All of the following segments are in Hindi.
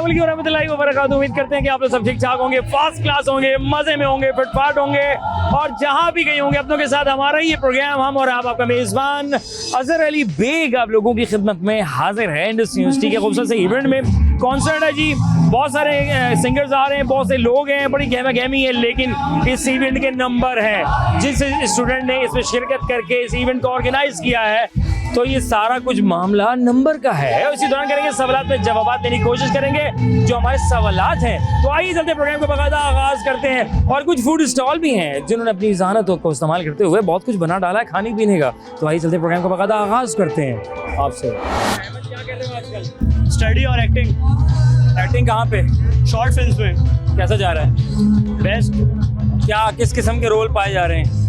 अस्सलाम वालेकुम रहमतुल्लाहि व बरकातहू। उम्मीद करते हैं कि आप लोग सब ठीक ठाक होंगे, फर्स्ट क्लास होंगे, मजे में होंगे, फिटफाट होंगे और जहां भी गए होंगे अपनों के साथ हमारा ये प्रोग्राम हम और आप आपका मेजबान अजहर अली बेग आप लोगों की खिदमत में हाजिर है। इंडस यूनिवर्सिटी के खूबसूरत से इवेंट में कॉन्सर्ट है जी, बहुत सारे सिंगर्स आ रहे हैं, बहुत से लोग हैं, बड़ी गहमा गहमी है, लेकिन इस इवेंट के नंबर है। जिस स्टूडेंट ने इसमें शिरकत करके इस इवेंट को ऑर्गेनाइज किया है तो ये सारा कुछ मामला नंबर का है। इसी दौरान करेंगे सवालात में जवाब देने की कोशिश करेंगे जो हमारे सवालात हैं। तो आइए चलते प्रोग्राम को बाकायदा आगाज करते हैं। और कुछ फूड स्टॉल भी हैं जिन्होंने अपनी ज़हानतों को इस्तेमाल करते हुए बहुत कुछ बना डाला है खाने पीने का। तो आइए चलते प्रोग्राम को बाकायदा आगाज करते हैं आपसे। क्या कर रहे हो आजकल? स्टडी और एक्टिंग। एक्टिंग कहाँ पे? शॉर्ट फिल्म्स में। कैसा जा रहा है? बेस्ट। क्या किस किस्म के रोल पाए जा रहे हैं?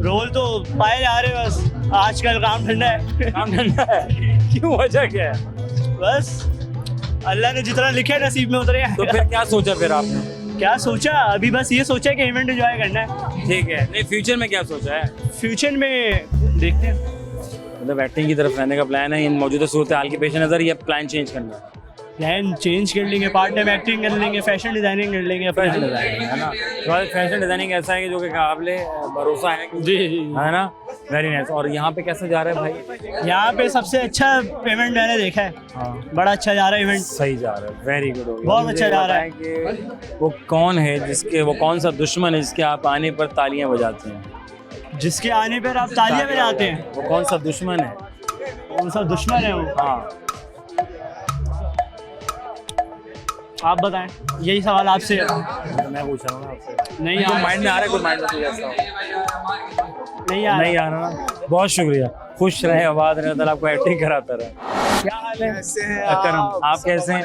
रोल तो पाए जा रहे हैं, बस आजकल काम ठंडा है। काम ठंडा है? क्यों, वजह क्या है? बस अल्लाह ने जितना लिखा है नसीब में उतरे है। तो फिर क्या सोचा फिर आपने? क्या सोचा? अभी बस ये सोचा कि इवेंट एंजॉय करना है। ठीक है, नहीं फ्यूचर में क्या सोचा है? फ्यूचर में देखते हैं। मतलब एक्टिंग की तरफ रहने का प्लान है इन मौजूदा सूरत हाल के पेश नज़र, या प्लान चेंज करना है? प्लान चेंज कर लेंगे, पार्ट टाइम एक्टिंग कर लेंगे, फैशन डिजाइनिंग कर लेंगे। फैशन डिजाइनिंग है ना, तो फैशन डिजाइनिंग ऐसा है कि जो कि काबिले भरोसा है। जी है ना, वेरी नाइस। और यहाँ पे कैसा जा रहा है भाई? यहाँ पे सबसे अच्छा पेमेंट मैंने देखा है। हाँ, बड़ा अच्छा जा रहा है इवेंट। सही जा रहा है, वेरी गुड। बहुत अच्छा जा रहा है। कि वो कौन है जिसके, वो कौन सा दुश्मन है जिसके आप आने पर तालियां बजाते हैं? जिसके आने पर आप तालियां बजाते हैं, वो कौन सा दुश्मन है? कौन सा दुश्मन है वो? हाँ, आप बताएं, यही सवाल आपसे। तो मैं पूछ रहा हूँ ना आपसे। नहीं तो यार, माइंड में आ रहा है, कोई माइंड में कोई ऐसा नहीं यार, नहीं आ रहा ना? बहुत शुक्रिया, खुश रहे, आबाद रहे, अल्लाह आपको एक्टिंग कराता रहे। क्या हाल है? कैसे हैं अकरम, आप कैसे हैं?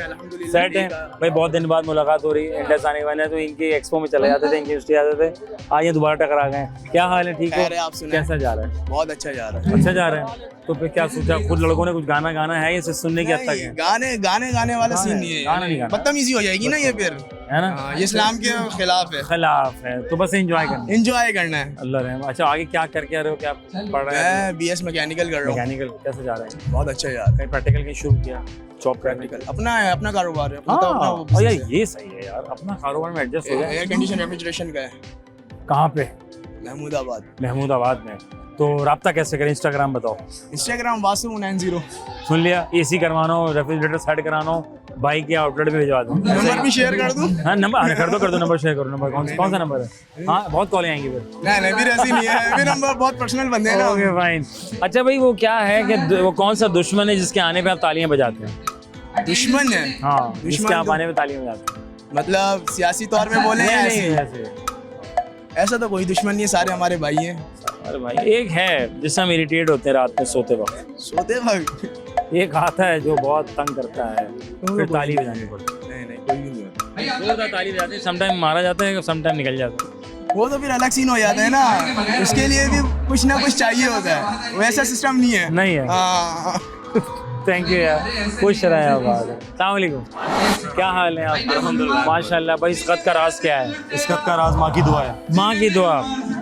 सेट हैं भाई, बहुत दिन बाद मुलाकात हो रही है। इंडस आने वाले हैं तो इनकी एक्सपो में चले जाते थे, इनकी यूनिवर्सिटी आते थे, आज ये दोबारा टकरा गए। क्या हाल है? ठीक खैर है, है? आप सुनाएं। कैसा जा रहा है? बहुत अच्छा जा रहा है। अच्छा जा रहा है। तो फिर क्या सोचा, खुद लड़कों ने कुछ गाना गाना है या सिर्फ सुनने की हद तक नहीं, है? गाने वाला सीन नहीं है। गाना नहीं गाना। बदतमीजी हो जाएगी ना ये फिर, है ना, हाँ, ये इस्लाम के खिलाफ है। खिलाफ है, तो बस एंजॉय करना है। एंजॉय करना है। अल्लाह रहम। अच्छा, आगे क्या करके आ रहे हो, क्या पढ़ रहे हैं? मैं बीएस मैकेनिकल कर रहा हूँ। मैकेनिकल। कैसे जा रहा है? बहुत अच्छा यार। कहीं प्रैक्टिकल कहीं शुरू किया? Job practical? अपना है, अपना कारोबार है, अपना तो अपना वो हाँ, business यार ये सही है यार, अपना कारोबार में एडजस्ट हो है। जाए। एयर कंडीशन रेफ्रिजरेशन का है, कहाँ पे? महमूदाबाद। महमूदाबाद में। तो राब्ता कैसे करें? इंस्टाग्राम बताओ। इंस्टाग्राम वासु90। सुन लिया, एसी करवाना हो, रेफ्रिजरेटर सेट कराना हो, बाइक या आउटलेट पे भिजवा दो। नंबर भी शेयर कर दूँ? हाँ नंबर कर दो, नंबर शेयर करो। नंबर कौन सा नंबर है? हाँ, बहुत कॉलें आएंगी फिर। नहीं फिर ऐसी नहीं है, फिर नंबर बहुत पर्सनल बंदे हैं ना। Okay fine. अच्छा भाई, वो क्या है कि वो कौन सा दुश्मन है जिसके आने पे आप तालियां बजाते हैं? दुश्मन है? हाँ, दुश्मन जिसके आप तो- आने पे तालियां बजाते हैं। मतलब सियासी तौर पे बोले हैं नहीं, ऐसे? ऐसे। ऐसा तो कोई दुश्मन नहीं है, सारे हमारे भाई हैं। अरे भाई, एक है जिससे हम इरिटेट होते हैं रात में सोते वक्त। सोते वक्त? एक आता है जो बहुत तंग करता है, फिर ताली बजानी पड़ती नहीं कोई भी नहीं होता। है। जो होता ताली बजाते हैं, समटाइम मारा जाता है, समटाइम निकल जाता है। वो तो फिर अलग सीन हो जाता है ना, उसके लिए भी कुछ ना कुछ चाहिए होता है, वैसा सिस्टम नहीं है। नहीं है। हाँ। थैंक यू यार, खुश रहे आबाद। अस्सलाम वालेकुम, क्या हाल है आपका? अल्हम्दुलिल्लाह। माशाल्लाह भाई, इस खत का राज क्या है? इस खत का राज माँ की दुआ है। माँ की दुआ।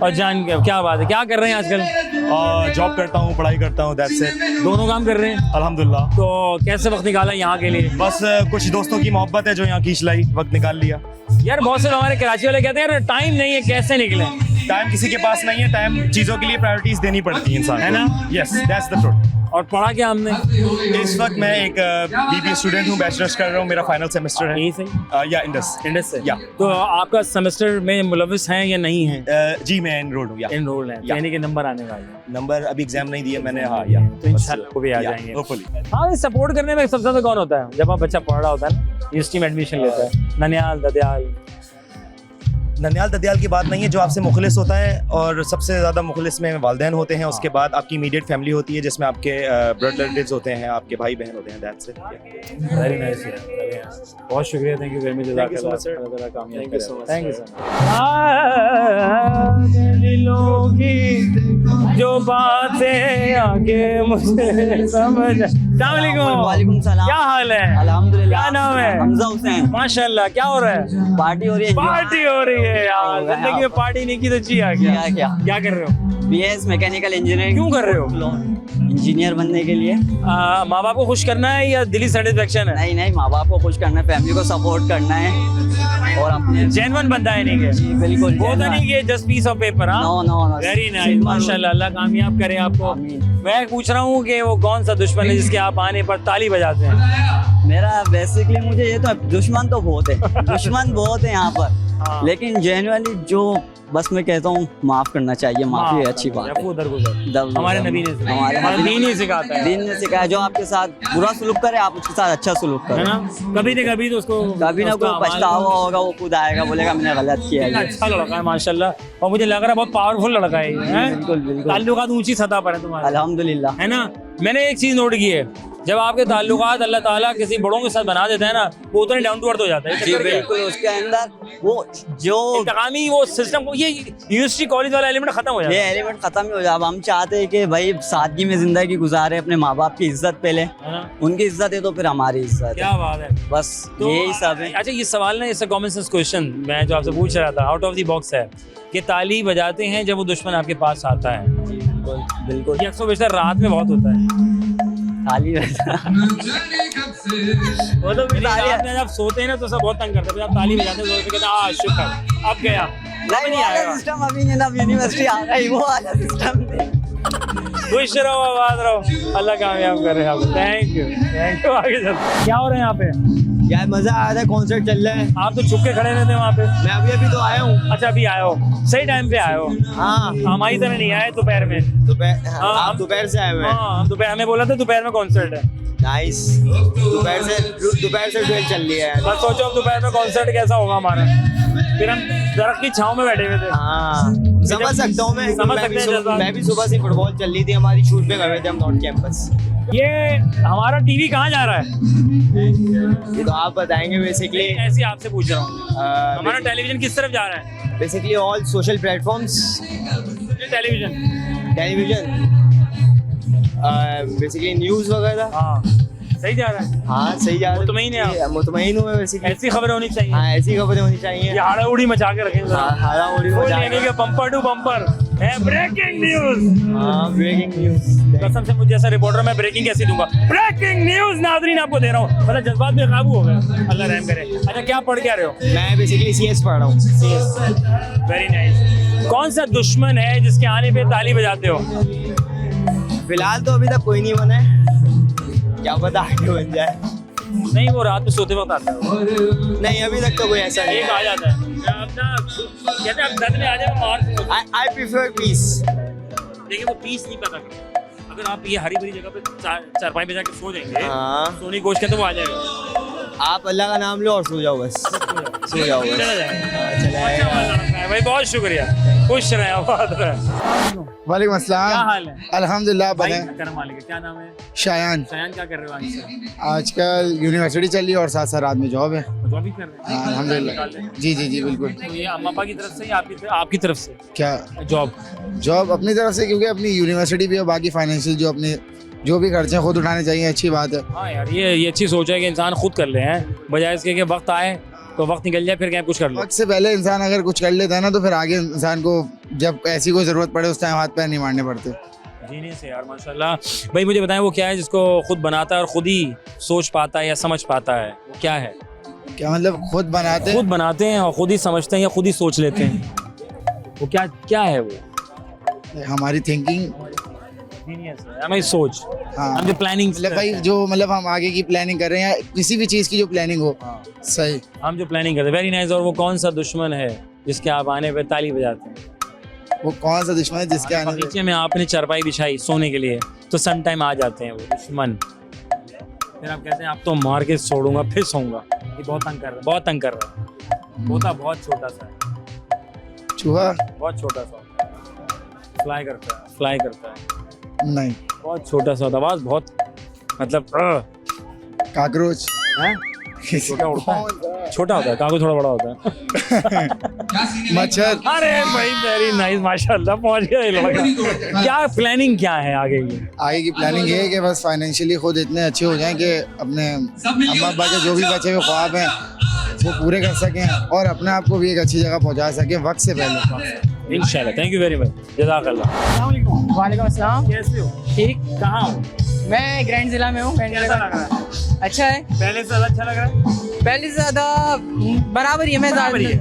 और जान के क्या बात है, क्या कर रहे हैं आजकल? जॉब करता हूँ, पढ़ाई करता हूँ, दैट्स इट। दोनों काम कर रहे हैं? अल्हम्दुलिल्लाह। तो कैसे वक्त निकाला यहाँ के लिए? बस कुछ दोस्तों की मोहब्बत है जो यहाँ खींच लाई, वक्त निकाल लिया। यार बहुत से लोग हमारे कराची वाले कहते हैं यार टाइम नहीं है, कैसे निकले? टाइम किसी के पास नहीं है, टाइम चीज़ों के लिए प्रायोरिटीज देनी पड़ती है इंसान, है ना? Yes, that's the truth. और पढ़ा क्या हमने? इस वक्त मैं एक बीबीए स्टूडेंट हूँ, बैचलर्स कर रहा हूँ, मेरा फाइनल सेमेस्टर है। यही सही, या इंडस। इंडस से। या। तो आपका सेमेस्टर में मुलविस हैं या नहीं है? जी मैं एनरोल्ड हूँ। या एनरोल हैं, या। यानी कि नंबर आने वाले हैं। नंबर अभी एग्जाम नहीं दिया मैंने। हाँ या, तो इंशाल्लाह वो भी आ जाएंगे। होपफुली। हाँ, सपोर्ट करने में सबसे ज्यादा कौन होता है जब आप बच्चा पढ़ रहा होता है ना, यूनिवर्सिटी में एडमिशन लेता है? ननियाल, ददयाल? ननियाल ददयाल की बात नहीं है, जो आपसे मुखलिस होता है, और सबसे ज़्यादा मुखलिस में वालिदैन होते हैं, उसके बाद आपकी इमीडिएट फैमिली होती है जिसमें आपके ब्लड रिलेटिव्स होते हैं, आपके भाई बहन होते हैं, दैट्स इट। वेरी नाइस यार, बहुत शुक्रिया, thank you very much. Thank you so much, sir. Thank you so much. Thank you so दिलों की जो बातें आगे मुझे समझ। अस्सलाम वालेकुम। वालेकुम सलाम। क्या हाल है? अल्हम्दुलिल्लाह। क्या नाम है? हमजा हुसैन। माशाल्लाह, क्या हो रहा है? पार्टी हो रही है। पार्टी हो रही है यार, जिंदगी में पार्टी नहीं की तो जी आ गया। क्या क्या कर रहे हो? BS mechanical engineering. क्यों कर रहे हो? इंजीनियर बनने के लिए। माँ बाप को खुश करना है या दिली सेटिस्फेक्शन है? नहीं नहीं, माँ बाप को खुश करना है, फैमिली को सपोर्ट करना है और अपने जेन्युइन बंदा है नहीं जी बिल्कुल। वो तो नहीं कि just piece of paper. No no no, very nice, माशाल्लाह, अल्लाह कामयाब करे आपको। आमीन। मैं पूछ रहा हूँ कि वो कौन सा दुश्मन है जिसके आप आने पर ताली बजाते हैं? मेरा बेसिकली मुझे ये तो दुश्मन तो बहुत है, दुश्मन बहुत है यहाँ पर, हाँ। लेकिन जेन्युइनली जो बस मैं कहता हूँ माफ करना चाहिए, माफी अच्छी बात है। हमारे नबी ने सिखाया, हमारे हमारा नबी दीन ही सिखाता है। दीन ने सिखाया जो आपके साथ बुरा सलूक करे आप उसके साथ अच्छा सलूक है करो। ना? कभी न कभी तो उसको कभी ना कोई पछतावा होगा, वो खुद आएगा बोलेगा मैंने गलत किया है। अच्छा लड़का है माशाल्लाह, और मुझे लग रहा है बहुत पावरफुल लड़का है ये, हैं? बिल्कुल बिल्कुल, ताल्लुकात ऊंची सतह पर है तुम्हारे, अल्हम्दुलिल्लाह। है ना? मैंने एक चीज नोट की है, जब आपके ताल्लुकात अल्लाह ताला किसी बड़ों के साथ बना देता है ना, वो उतने डाउन टू अर्थ हो जाता है। जी बिल्कुल, उसके अंदर वो जो इंतकामी वो सिस्टम को, ये यूनिवर्सिटी कॉलेज वाला एलिमेंट खत्म हो जाता ये है। एलिमेंट खत्म ही हो जाए। अब हम चाहते हैं कि भाई सादगी में जिंदगी गुजारे, अपने माँ बाप की इज्जत पहले, है ना? उनकी इज्जत है तो फिर हमारी इज्जत है। क्या बात है। बस तो यही सब है। अच्छा, ये सवाल ना, इससे कॉमन सेंस क्वेश्चन मैं जो आपसे पूछ रहा था, आउट ऑफ द बॉक्स है कि ताली बजाते हैं जब वो दुश्मन आपके पास आता है। बिल्कुल बिल्कुल, ये अक्सर बेशतर रात में बहुत होता है। ताली बजा वो तो फिर ताली रात में जब सोते हैं ना तो सब बहुत तंग करते हैं, जब ताली बजाते हैं तो कहते हैं शुक्र अब गया, अब नहीं आएगा। सिस्टम अभी नहीं ना, यूनिवर्सिटी आ रहा है वो वाला सिस्टम नहीं। खुश रहो, आबाद रहो, अल्लाह कामयाब करे आपको। Thank you. आगे चलते। क्या हो रहा है यहाँ पे? यार मजा आया था, कॉन्सर्ट चल रहा है। आप तो छुप के खड़े रहते वहाँ पे। मैं अभी तो आया हूँ। अच्छा, अभी आए हो, सही टाइम पे आए हो। हाँ, हमारी तरह नहीं आए दोपहर में। दोपहर हाँ, आप दोपहर से आए हुए हैं। हाँ, हम दोपहर में बोला था दोपहर में कॉन्सर्ट है। नाइस, दोपहर से 12 चल रही है। बस सोचो अब दोपहर में कॉन्सर्ट कैसा होगा हमारा, फिर हम दरख्त की छांव में बैठे हुए थे। हाँ, समझ सकता हूँ मैं। समझ सकते हैं जज्बात। मैं भी सुबह से फुटबॉल चल रही थी, हमारी शूट पे गए हुए थे हम नॉर्थ कैंपस। ये हमारा टीवी कहाँ जा रहा है? ये तो आप बताएंगे। बेसिकली ऐसे ही आपसे पूछ रहा हूँ, हमारा टेलीविजन किस तरफ जा रहा है? Basically all social platforms. Television basically news वगैरह। हाँ, सही जा रहा है। हाँ सही जा रहा है। मुतमईन है आप? मुतमईन हूँ मैं बेसिकली। ऐसी खबरें होनी चाहिए। हाँ, ऐसी खबरें होनी चाहिए। ये हाड़ा उड़ी मचा के रखें जरा। हाँ, हाड़ा उड़ी फुल मचा यानी के। कि बम्पर टू बम्पर है ब्रेकिंग न्यूज। हाँ, ब्रेकिंग न्यूज़। कसम से मुझे जैसा रिपोर्टर मैं ब्रेकिंग कैसे दूंगा? ब्रेकिंग न्यूज नाज़रीन आपको दे रहा हूँ, मतलब जज्बात में काबू हो गए, अल्लाह रहम करे। अच्छा, क्या पढ़ के आ रहे हो? मैं बेसिकली CS पढ़ रहा हूँ। Very nice. कौन सा दुश्मन है जिसके आने पे ताली बजाते हो? फिलहाल तो अभी तक कोई नहीं बना है, क्या पता आगे बन जाए। नहीं, वो रात में सोते वक्त आता है। नहीं, अभी तक तो कोई ऐसा नहीं एक आ जाता है अपना, कहते हैं अब दर्द में आ जाए मार। I prefer piece. देखिए, वो पीस नहीं पता करता। अगर आप ये हरी भरी जगह पे चारपाई पे जाके सो जाएंगे, हाँ, सोनी कोश के, तो वो आ जाएगा। आप अल्लाह का नाम लो और सो जाओ बस। सो जाओ बस। चला जाएगा। हाँ, चला अच्छा वाला लड़का है भाई, बहुत शुक्रिया। खुश रहे, आबाद रहे। वालेकुम क्या अस्सलाम। हाल है? अल्हम्दुलिल्लाह भाई बने। करम वाले का क्या नाम है? शायान। शायान, क्या कर रहे हो आज? आजकल यूनिवर्सिटी चल रही है और साथ साथ रात में जॉब है। जॉब भी कर रहे हैं? हाँ, अल्हम्दुलिल्लाह। जी जी जी बिल्कुल। तो ये अम्मा पापा की तरफ से या आपकी तरफ से क्या जॉब? जॉब अपनी तरफ से, क्योंकि अपनी यूनिवर्सिटी भी है, बाकी फाइनेंशियल जो अपने जो भी खर्चे खुद उठाने चाहिए, अच्छी बात है। हाँ यार, ये अच्छी सोच है कि इंसान खुद कर ले हैं, बजाय इसके कि वक्त आए तो वक्त निकल जाए फिर क्या कुछ कर लो। वक्त से पहले इंसान अगर कुछ कर लेता है ना, तो फिर आगे इंसान को जब ऐसी कोई ज़रूरत पड़े उस टाइम हाथ पैर नहीं मारने पड़ते। जीने से यार माशाल्लाह। भाई मुझे बताएं, वो क्या है जिसको खुद बनाता है और खुद ही सोच पाता है या समझ पाता है, वो क्या है? क्या मतलब खुद बनाते हैं? खुद बनाते हैं और खुद ही समझते हैं या खुद ही सोच लेते हैं, वो क्या है? वो हमारी थिंकिंग, जीनियस है, हमारी सोच, हाँ हम जो प्लानिंग, मतलब भाई जो मतलब हम आगे की प्लानिंग कर रहे हैं या किसी भी चीज़ की जो प्लानिंग हो, सही, हम जो प्लानिंग करते हैं। Very nice. और वो कौन सा दुश्मन है जिसके आप आने पे ताली बजाते हैं? वो कौन सा दुश्मन है जिसके आने बगीचे में आपने चारपाई बिछाई सोने के लिए, तो सम टाइम आ जाते हैं वो दुश्मन, फिर आप कहते हैं आप तो मार के छोड़ूंगा फिर सोऊंगा। ये बहुत तंग कर रहा है, बहुत तंग कर रहा है। होता बहुत छोटा सा है, चूहा? बहुत छोटा सा, फ्लाई करता है, नहीं। बहुत छोटा सा होता है, आवाज बहुत, मतलब काकरोच? हैं? छोटा उड़ता है, छोटा होता है, कागज थोड़ा बड़ा होता है। मच्छर? अरे भाई वेरी नाइस, माशाल्लाह पहुंच गया ये लड़का। क्या प्लानिंग क्या है आगे की? आगे की प्लानिंग ये है कि बस फाइनेंशियली खुद इतने अच्छे हो जाएं कि अपने अम्मा अब्बा के जो भी बचे हुए ख्वाब हैं वो पूरे कर सकें और अपने आप को भी एक अच्छी जगह पहुंचा सकें वक्त से पहले। इंशाल्लाह। थैंक यू वेरी मच, जज़ाकल्लाह। वालेकुम अस्सलाम। कैसे हो? ठीक। कहाँ हो? मैं ग्रैंड जिला में हूँ। कैसा लग रहा है? अच्छा है। पहले से ज़्यादा अच्छा लग रहा है? पहले से ज़्यादा बराबर ही है। मैं बराबर ही है।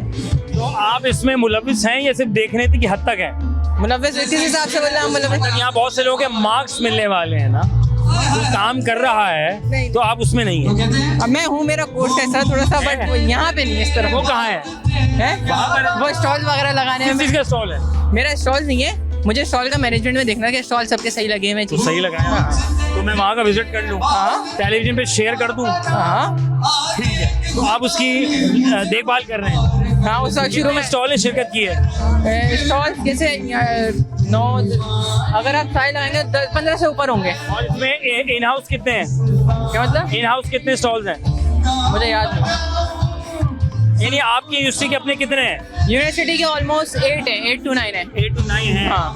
तो आप इसमें मुलविस हैं या सिर्फ देखने की हद तक है? मुलव्विस किस हिसाब से बोल रहे हैं? मुलव्विस यहाँ बहुत से लोग हैं, मार्क्स मिलने वाले हैं ना, जो काम कर रहा है, तो आप उसमें नहीं है। अब मैं हूँ, मेरा कोर्स है सर थोड़ा सा, बट यहाँ पे नहीं है इस तरह। वो कहाँ है? वो स्टॉल वगैरह लगाने किस में। चीज़ का स्टॉल है? मेरा स्टॉल नहीं है, मुझे स्टॉल का मैनेजमेंट में देखना है कि स्टॉल सबके सही लगे हुए तो सही लगाया, तो मैं वहाँ का विजिट कर लूँ, टेलीविजन पे शेयर कर दूँ। हाँ ठीक है, तो आप उसकी देखभाल कर रहे हैं। हाँ, उस वक्त शुरू में स्टॉल ने शिरकत की है। स्टॉल जैसे 9, अगर आप साइड लगाएंगे 10-15 से ऊपर होंगे। और इसमें इन हाउस कितने हैं? क्या मतलब? इन हाउस कितने स्टॉल्स हैं? मुझे याद नहीं। यानी आपकी यूनिवर्सिटी के अपने कितने हैं? यूनिवर्सिटी के ऑलमोस्ट 8 है, 8 to 9 है। 8 to 9 हैं। हाँ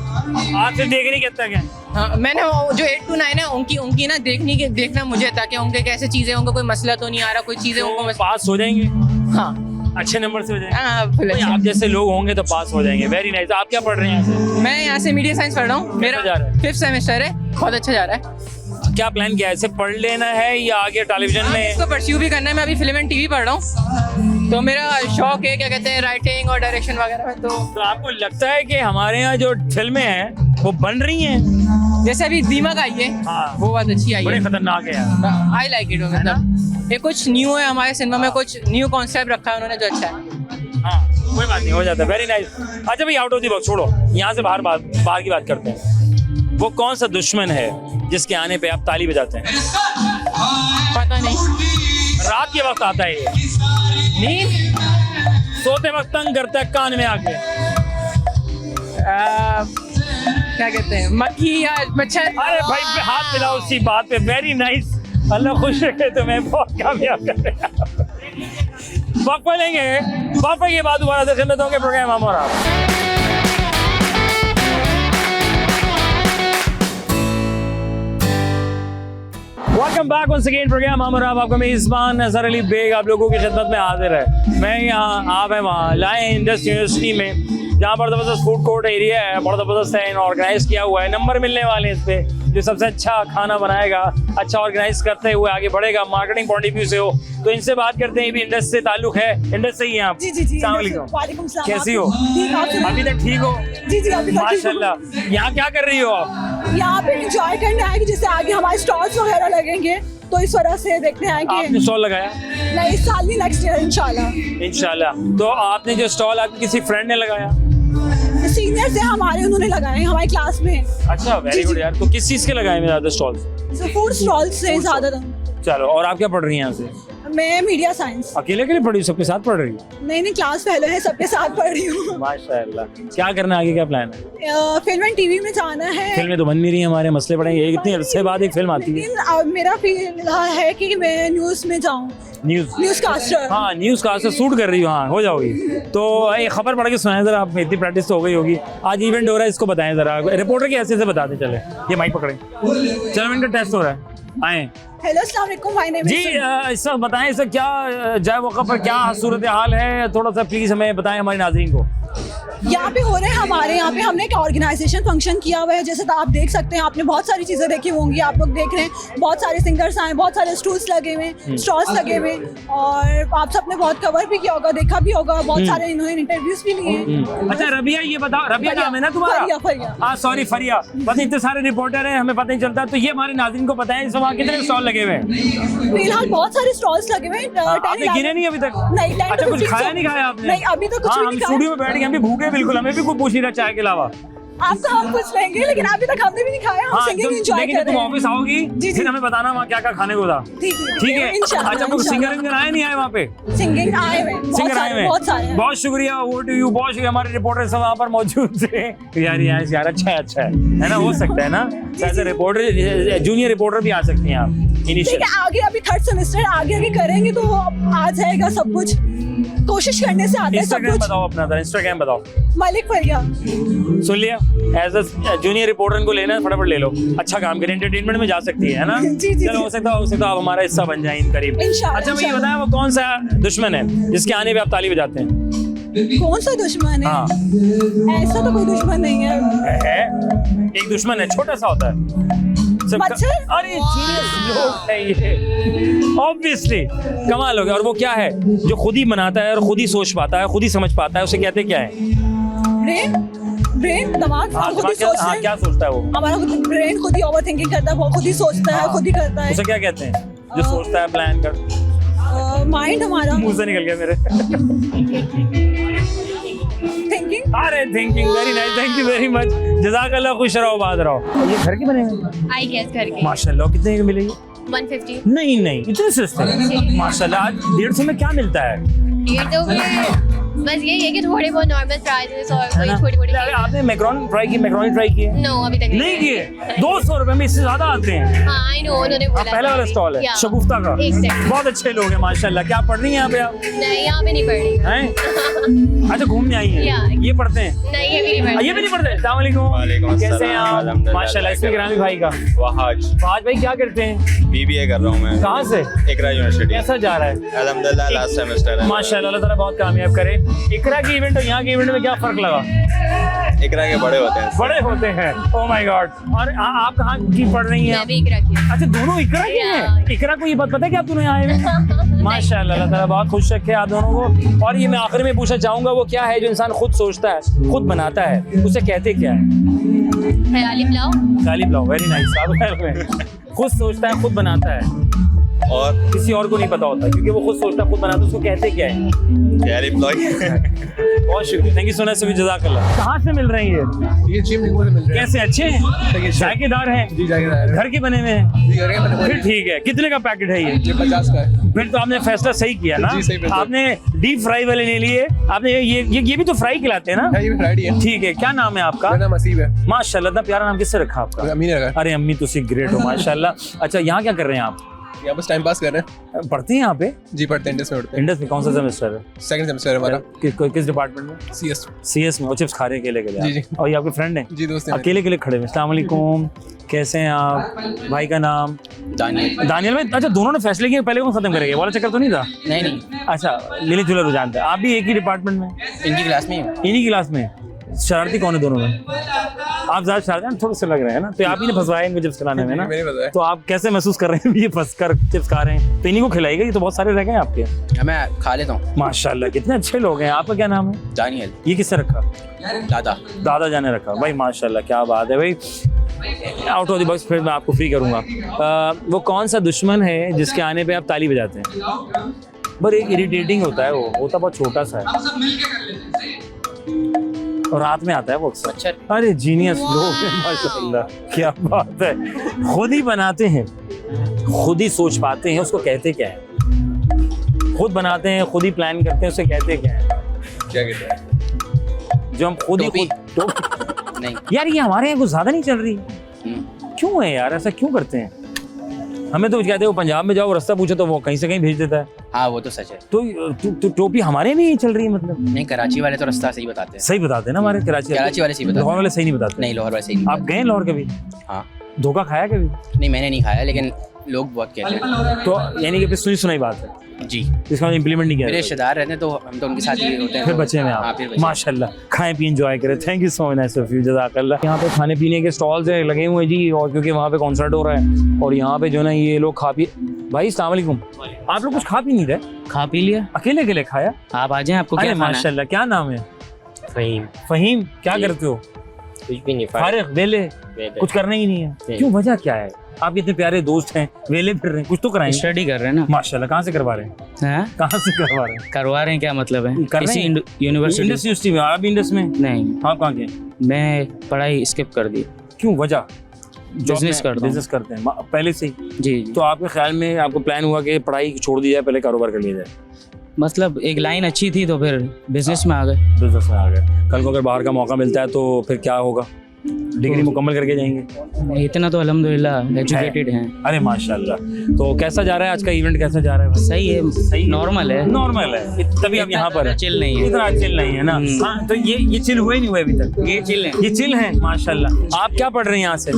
आप सिर्फ देखने के तक हैं? हाँ, मैंने वो जो 8 to 9 है उनकी ना देखना मुझे, ताकि उनके कैसे चीजें, उनको कोई मसला तो नहीं आ रहा, कोई चीजें उनको पास हो जाएंगे, हाँ अच्छे नंबर से हो जाएंगे। हाँ full कोई अच्छे। आप जैसे लोग होंगे तो पास हो जाएंगे। Very nice. आप क्या पढ़ रहे हैं यहाँ से? मैं यहाँ से मीडिया साइंस पढ़ रहा हूँ। मेरा जा रहा है? 5th सेमेस्टर है, बहुत अच्छा जा रहा है। क्या प्लान किया है? इसे पढ़ लेना है या आगे टेलीविजन में? इसको परस्यू भी करना है। मैं अभी फिल्म एंड टीवी पढ़ रहा हूँ, तो मेरा शौक है क्या कहते हैं राइटिंग और डायरेक्शन वगैरह में। तो आपको लगता है कि हमारे यहाँ जो फिल्में हैं वो बन रही हैं? जैसे अभी दीमक आई है, हाँ। वो बहुत अच्छी आई बड़े है। खतरनाक है यार। I like it. मतलब ये कुछ न्यू है हमारे सिनेमा में, कुछ न्यू कॉन्सेप्ट रखा है उन्होंने जो अच्छा है। हाँ, कोई बात नहीं, हो जाता है। Very nice. अच्छा भाई, आउट ऑफ द बॉक्स छोड़ो, यहाँ से बाहर की बात करते हैं। वो कौन सा दुश्मन है जिसके आने पे आप ताली बजाते हैं? पता नहीं। रात के वक्त आता है ये, नींद सोते वक्त तंग करता है कान में आके। क्या कहते हैं, मक्खी या मच्छर। अरे भाई हाथ मिलाओ उसी बात पे। वेरी नाइस, अल्लाह खुश रखे तुम्हें, बहुत कामयाब कर रहे हैं। वक्फा लेंगे, वक्फे के बाद दोबारा से खिदमत होंगे प्रोग्राम हम और आप। Welcome back once again programme हम और आप। आपका मेजबान अजहर अली बेग आप लोगों की खिदमत में हाजिर है। मैं यहाँ, आप है वहाँ, लाए हैं इंडस यूनिवर्सिटी में, जहाँ पर ज़बरदस्त फूड कोर्ट एरिया है, बड़ा ज़बरदस्त है, ऑर्गेनाइज किया हुआ है। नंबर मिलने वाले हैं इस पे, जो सबसे अच्छा खाना बनाएगा, अच्छा ऑर्गेनाइज करते हुए आगे बढ़ेगा, मार्केटिंग पॉइंट ऑफ व्यू से हो। तो इनसे बात करते हैं, भी इंडस से ताल्लुक है। इंडस से ही हैं आप? जी। अस्सलाम वालेकुम। वालेकुम सलाम। कैसी हो? ठीक, आप सुनाइए? अभी तक ठीक हो? जी अभी तक ठीक हूँ। माशाल्लाह। यहाँ क्या कर रही हो आप? यहाँ पे एंजॉय करने आए कि जैसे आगे हमारे स्टॉल्स वगैरह लगेंगे, तो इस वजह से देखने आए आपने कि स्टॉल लगाया? नहीं, इस साल नहीं, नेक्स्ट ईयर इंशाल्लाह। इंशाल्लाह। तो आपने जो स्टॉल आपके किसी फ्रेंड ने लगाया? सीनियर्स हैं हमारे, उन्होंने लगाए हमारी क्लास में। अच्छा, वेरी गुड यार। तो किस चीज के लगाए हैं ज्यादा स्टॉल? फूड स्टॉल से ज्यादातर। चलो, और आप क्या पढ़ रही हैं यहाँ से? मैं मीडिया साइंस। अकेले पढ़ी, सबके साथ पढ़ रही हो? नहीं, क्लास फेलो है, सबके साथ पढ़ रही हूँ। माशाल्लाह। क्या करना है आगे, क्या प्लान है? फिल्म एंड टीवी में जाना है। फिल्में तो बन नहीं रही, हमारे मसले पड़े हैं। इतनी अरसे बाद एक फिल्म आती है। लेकिन अब मेरा फील है कि मैं न्यूज में जाऊँ, न्यूज कास्टर। हाँ, न्यूज कास्टर सूट कर रही हो? हाँ, हो जाओगी। तो एक खबर पढ़ के सुनाए जरा, आप इतनी प्रैक्टिस तो हो गई होगी। आज इवेंट हो रहा है, इसको बताएं जरा, रिपोर्टर की हैसियत से बताते चले। ये माइक पकड़े, चलो इनका टेस्ट हो रहा है, आए। हेलो, अस्सलाम वालेकुम, माय नेम जी, इसका बताएं, इसका क्या जय वक़्फ़ पर क्या सूरत हाल है, थोड़ा सा प्लीज हमें बताएं हमारे नाज़रीन को। यहाँ पे हो रहे हैं हमारे यहाँ पे, हमने एक ऑर्गेनाइजेशन फंक्शन किया हुआ है, जैसे तो आप देख सकते हैं, आपने बहुत सारी चीज़ें देखी होंगी, आप लोग देख रहे हैं, बहुत सारे सिंगर्स आए, बहुत सारे स्टूल्स लगे हुए, स्टॉल्स लगे हुए, और आप सबने बहुत कवर भी किया होगा, देखा भी होगा, बहुत सारे इन्होंने इंटरव्यूज भी लिए। अच्छा रबिया, ये बताओ, रबिया नाम है ना तुम्हारा? फरिया। हाँ सॉरी, फरिया। बस इतने सारे रिपोर्टर हैं, हमें पता नहीं चलता। तो ये हमारे नाज़रीन को बताएं, इस वहाँ कितने स्टॉल लगे हुए हैं? फिलहाल बहुत सारे स्टॉल्स लगे हुए हैं। आपने गिने नहीं अभी तक? नहीं। अच्छा, कुछ खाया नहीं खाया आपने? नहीं, अभी तो कुछ भी हम नहीं खाया। स्टूडियो में बैठ गए, हम भी भूखे बिल्कुल, हमें भी कुछ पूछ नहीं रहा चाय के अलावा। आपको हम पूछ लेंगे, लेकिन अभी तक हमने भी नहीं खाया। हम सिंगिंग एंजॉय लेकिन कर तुम रहे हैं। ऑफिस आओगी, जी। फिर हमें बताना वहाँ क्या क्या खाने को था। ठीक है। इंशाल्लाह, अच्छा, कुछ इंशाल्लाह। सिंगर आए नहीं आए वहाँ पे? सिंगिंग आए हुए, सिंगर आए हुए, बहुत सारे। बहुत शुक्रिया, वो टू यू, बहुत शुक्रिया। हमारे रिपोर्टर सब वहाँ पर मौजूद थे। यार अच्छा है ना, हो सकता है ना, as a reporter, junior reporter भी आ सकती हैं आप। ठीक है, आगे अभी 3rd सेमेस्टर आगे करेंगे तो आ जाएगा सब कुछ। कोशिश करने से आता है सब इंस्टाग्राम कुछ। बताओ अपना, इंस्टाग्राम बताओ। मलिक फरिया। सुन लिया, एज अ जूनियर रिपोर्टर को लेना है, फटाफट ले लो। अच्छा काम करें, एंटरटेनमेंट में जा सकती है ना? जी। चलो, हो सकता है आप हमारा हिस्सा बन जाए इन करीब। इंशाल्लाह, अच्छा, मुझे बताएं, वो कौन सा दुश्मन है जिसके आने पे आप ताली बजाते हैं? कौन सा दुश्मन है? हाँ ऐसा तो कोई दुश्मन नहीं है। एक दुश्मन है, छोटा सा होता है मच्छर? अरे लोग है ये ऑब्वियसली, कमाल हो गया। और वो क्या है जो खुद ही बनाता है और खुद ही सोच पाता है, खुद ही समझ पाता है, उसे कहते क्या है? ब्रेन, दिमाग। हाँ, खुद ही सोचते हैं। क्या सोचता है वो? हमारा ब्रेन खुद ही ओवर थिंकिंग करता है, वो खुद ही सोचता है, खुद ही करता है। उसे क्या कहते हैं जो सोचता है, प्लान कर? माइंड हमारा। मुंह से निकल गया मेरे। थिंकिंग। अरे thinking, very nice, thank you very much, जज़ाकल्लाह, खुश रहो, आबाद रहो। ये घर के बने हुए? आई गेस करके माशाल्लाह। कितने की मिलेगी? 150। नहीं नहीं, इतने सस्ते माशाल्लाह। आज 150 में क्या मिलता है? ये तो बस यही है कि थोड़े बहुत नॉर्मल प्राइसेस और कोई छोटी मोटी। आपने मैक्रोनी ट्राई की है? नो, अभी तक नहीं किए। 200 रुपए में इससे ज्यादा आते हैं। हाँ, आई नो, उन्होंने बोला। पहला वाला स्टॉल है शगुफ्ता का। Exactly. बहुत अच्छे लोग हैं माशाल्लाह। क्या पढ़ रही हैं यहाँ पे आप? नहीं, यहाँ पे नहीं पढ़ रही हैं? अच्छा, घूमने आई हैं? Yeah. ये पढ़ते हैं? नहीं, ये भी नहीं पढ़ ये भी नहीं पढ़ते? अस्सलाम वालेकुम, कैसे हैं आप? माशाल्लाह। इसमें ग्रामी भाई का वहाज भाई क्या करते हैं? बीबीए कर रहा हूँ मैं। कहाँ से? इकरा यूनिवर्सिटी। कैसा जा रहा है? अल्हम्दुलिल्लाह, लास्ट सेमेस्टर है माशाल्लाह, अल्लाह ताला बहुत कामयाब करे। इकरा की इवेंट और यहाँ के इवेंट में क्या फर्क लगा? इकरा के बड़े होते हैं। बड़े होते हैं। Oh my God. और आप कहाँ की पढ़ रही हैं? मैं भी इकरा की हूँ। अच्छा, दोनों इकरा के हैं? इकरा को ये बात पता है कि आप दोनों यहाँ आए हैं? माशाल्लाह, अल्लाह ताला बहुत खुश रखे आप दोनों को। और ये मैं आखिर में पूछना चाहूंगा, वो क्या है जो इंसान खुद सोचता है, खुद बनाता है, उसे कहते क्या है? ख्याली पुलाव। ख्याली पुलाव, वेरी नाइस। खुद सोचता है, खुद बनाता है और किसी और को नहीं पता होता, क्योंकि वो खुद सोचता है, खुद बनाता है, उसको कहते क्या है? ख्याली पुलाव। बहुत शुक्रिया, थैंक यू सो मच, जज़ाकल्लाह। कहाँ से मिल रही है ये जिम डिपो से मिल रहे कैसे? अच्छे हैं, जायकेदार हैं? जी जाएगा। घर के बने हुए हैं? फिर ठीक है। कितने का पैकेट है ये? 50 का है। फिर तो आपने फैसला सही किया ना। जी, सही फैसला। आपने डीप फ्राई वाले ले लिए। आपने ये भी तो फ्राई खिलाते हैं ना? ये भी फ्राइड है। ठीक है। क्या नाम है आपका? मेरा नाम असीब है। माशाल्लाह, इतना प्यारा नाम किससे रखा आपका? अम्मी ने रखा। अरे अम्मी, तुसी ग्रेट हो माशाल्लाह। अच्छा, यहाँ क्या कर रहे हैं आप? यहाँ बस टाइम पास कर रहे हैं। पढ़ते हैं यहाँ पे? जी पढ़ते हैं, इंडस में पढ़ते हैं। इंडस में कौन सा सेमेस्टर है? सेकंड सेमेस्टर है हमारा। किस डिपार्टमेंट में? सीएस में। वो चिप्स खा रहे हैं अकेले जी, जी। और ये आपके फ्रेंड हैं? जी, दोस्त हैं। अकेले खड़े हैं। अस्सलाम वालेकुम, कैसे हैं आप? भाई का नाम? दानियल में। अच्छा, दोनों ने फैसले किए पहले कौन खत्म करेंगे? वाला चक्कर तो नहीं था? नहीं, अच्छा, मिले जुले रुझान था। आप भी एक ही डिपार्टमेंट में? इनकी क्लास में। इन्हीं की क्लास में। शरारती कौन है दोनों में? आप ज्यादा शरारती थोड़े से लग रहे हैं ना, तो आप ही ने फंसवाया इनको चिप्स खिलाने में ना। तो आप कैसे महसूस कर रहे हैं ये फंस कर चिप्स खा रहे हैं? तो इन्हीं को खिलाएगा, ये तो बहुत सारे रह गए आपके। मैं खा लेता हूँ। माशाल्लाह, कितने अच्छे लोग हैं। आपका क्या नाम है? दानियल। ये किससे रखा? दादा जाने रखा। भाई माशाल्लाह, क्या बात है भाई। आउट ऑफ द बॉक्स फिर मैं आपको फ्री करूंगा। वो कौन सा दुश्मन है जिसके आने पे आप ताली बजाते हैं? बड़े इरिटेटिंग होता है, वो होता बहुत छोटा सा है और रात में आता है वो अक्सर। अरे जीनियस लोग हैं माशाल्लाह, क्या बात है। खुद ही बनाते हैं, खुद ही सोच पाते हैं, उसको कहते क्या है? खुद बनाते हैं, खुद ही प्लान करते हैं, उसे कहते क्या है? क्या कहते हैं? जो हम खुद ही नहीं यार, ये हमारे यहाँ कुछ ज्यादा नहीं चल रही। क्यों है यार, ऐसा क्यों करते हैं? हमें तो कहते हैं वो पंजाब में जाओ, रास्ता पूछो तो वो कहीं से कहीं भेज देता है। हाँ, वो तो सच है। तो टोपी हमारे में ही चल रही है मतलब? नहीं, कराची वाले तो रास्ता सही बताते हैं। सही बताते हैं ना हमारे कराची वाले सही बताते हैं। लाहौर वाले सही नहीं बताते? नहीं, लाहौर वाले सही नहीं। आप गए लाहौर कभी? हाँ। धोखा खाया कभी? नहीं, मैंने नहीं खाया, लेकिन लोग बहुत कहते हैं। तो यानी कि सुनी सुनाई बात है जी, इसका इम्प्लीमेंट नहीं किया। मेरे रिश्तेदार रहते हैं तो हम तो उनके साथ ही होते हैं। फिर बचे में आप? माशाल्लाह, खाएं पिए एंजॉय करें। Thank you so much of you, जज़ाकल्लाह। यहाँ पे खाने पीने के स्टॉल्स हैं लगे हुए जी, और क्योंकि वहाँ पे कॉन्सर्ट हो रहा है और यहाँ पे जो ना ये लोग खा पी। भाई अस्सलाम वालेकुम, आप लोग कुछ खा पी नहीं रहे? खा पी लिया, अकेले अकेले खाया? आप आ जाएं, आपको क्या खाना है? माशाल्लाह, क्या नाम है? फहीम। क्या करते हो? कुछ भी नहीं। फारिग, वेले, कुछ करना ही नहीं है? क्यों, वजह क्या है? आप इतने प्यारे दोस्त हैं, वेले फिर रहे हैं, कुछ तो कराएं। स्टडी कर रहे हैं ना। माशाल्लाह, कहाँ से करवा रहे हैं? कहाँ से करवा रहे हैं? करवा रहे हैं, क्या मतलब है? इसी यूनिवर्सिटी में? आप इंडस में? नहीं। आप कहाँ के? मैं पढ़ाई स्किप कर दी। क्यों, वजह? बिजनेस करते हैं पहले से ही? जी। तो आपके ख्याल में आपको प्लान हुआ कि पढ़ाई छोड़ दी जाए, पहले कारोबार कर लिया जाए? मतलब एक लाइन अच्छी थी तो फिर बिजनेस में आ गए। बिजनेस में आ गए। कल को अगर बाहर का मौका मिलता है तो फिर क्या होगा? डिग्री मुकम्मल करके जाएंगे? इतना तो अल्हम्दुलिल्लाह एजुकेटेड हैं। अरे माशाल्लाह। तो कैसा जा रहा है आज का इवेंट, कैसा जा रहा है? सही है, सही नॉर्मल है। नॉर्मल है, तभी आप यहाँ पर चिल नहीं है, इतना चिल नहीं है ना। हाँ, तो ये चिल हुए नहीं हुए अभी तक? ये चिल है, ये चिल है माशाल्लाह। आप क्या पढ़ रहे हैं यहाँ से?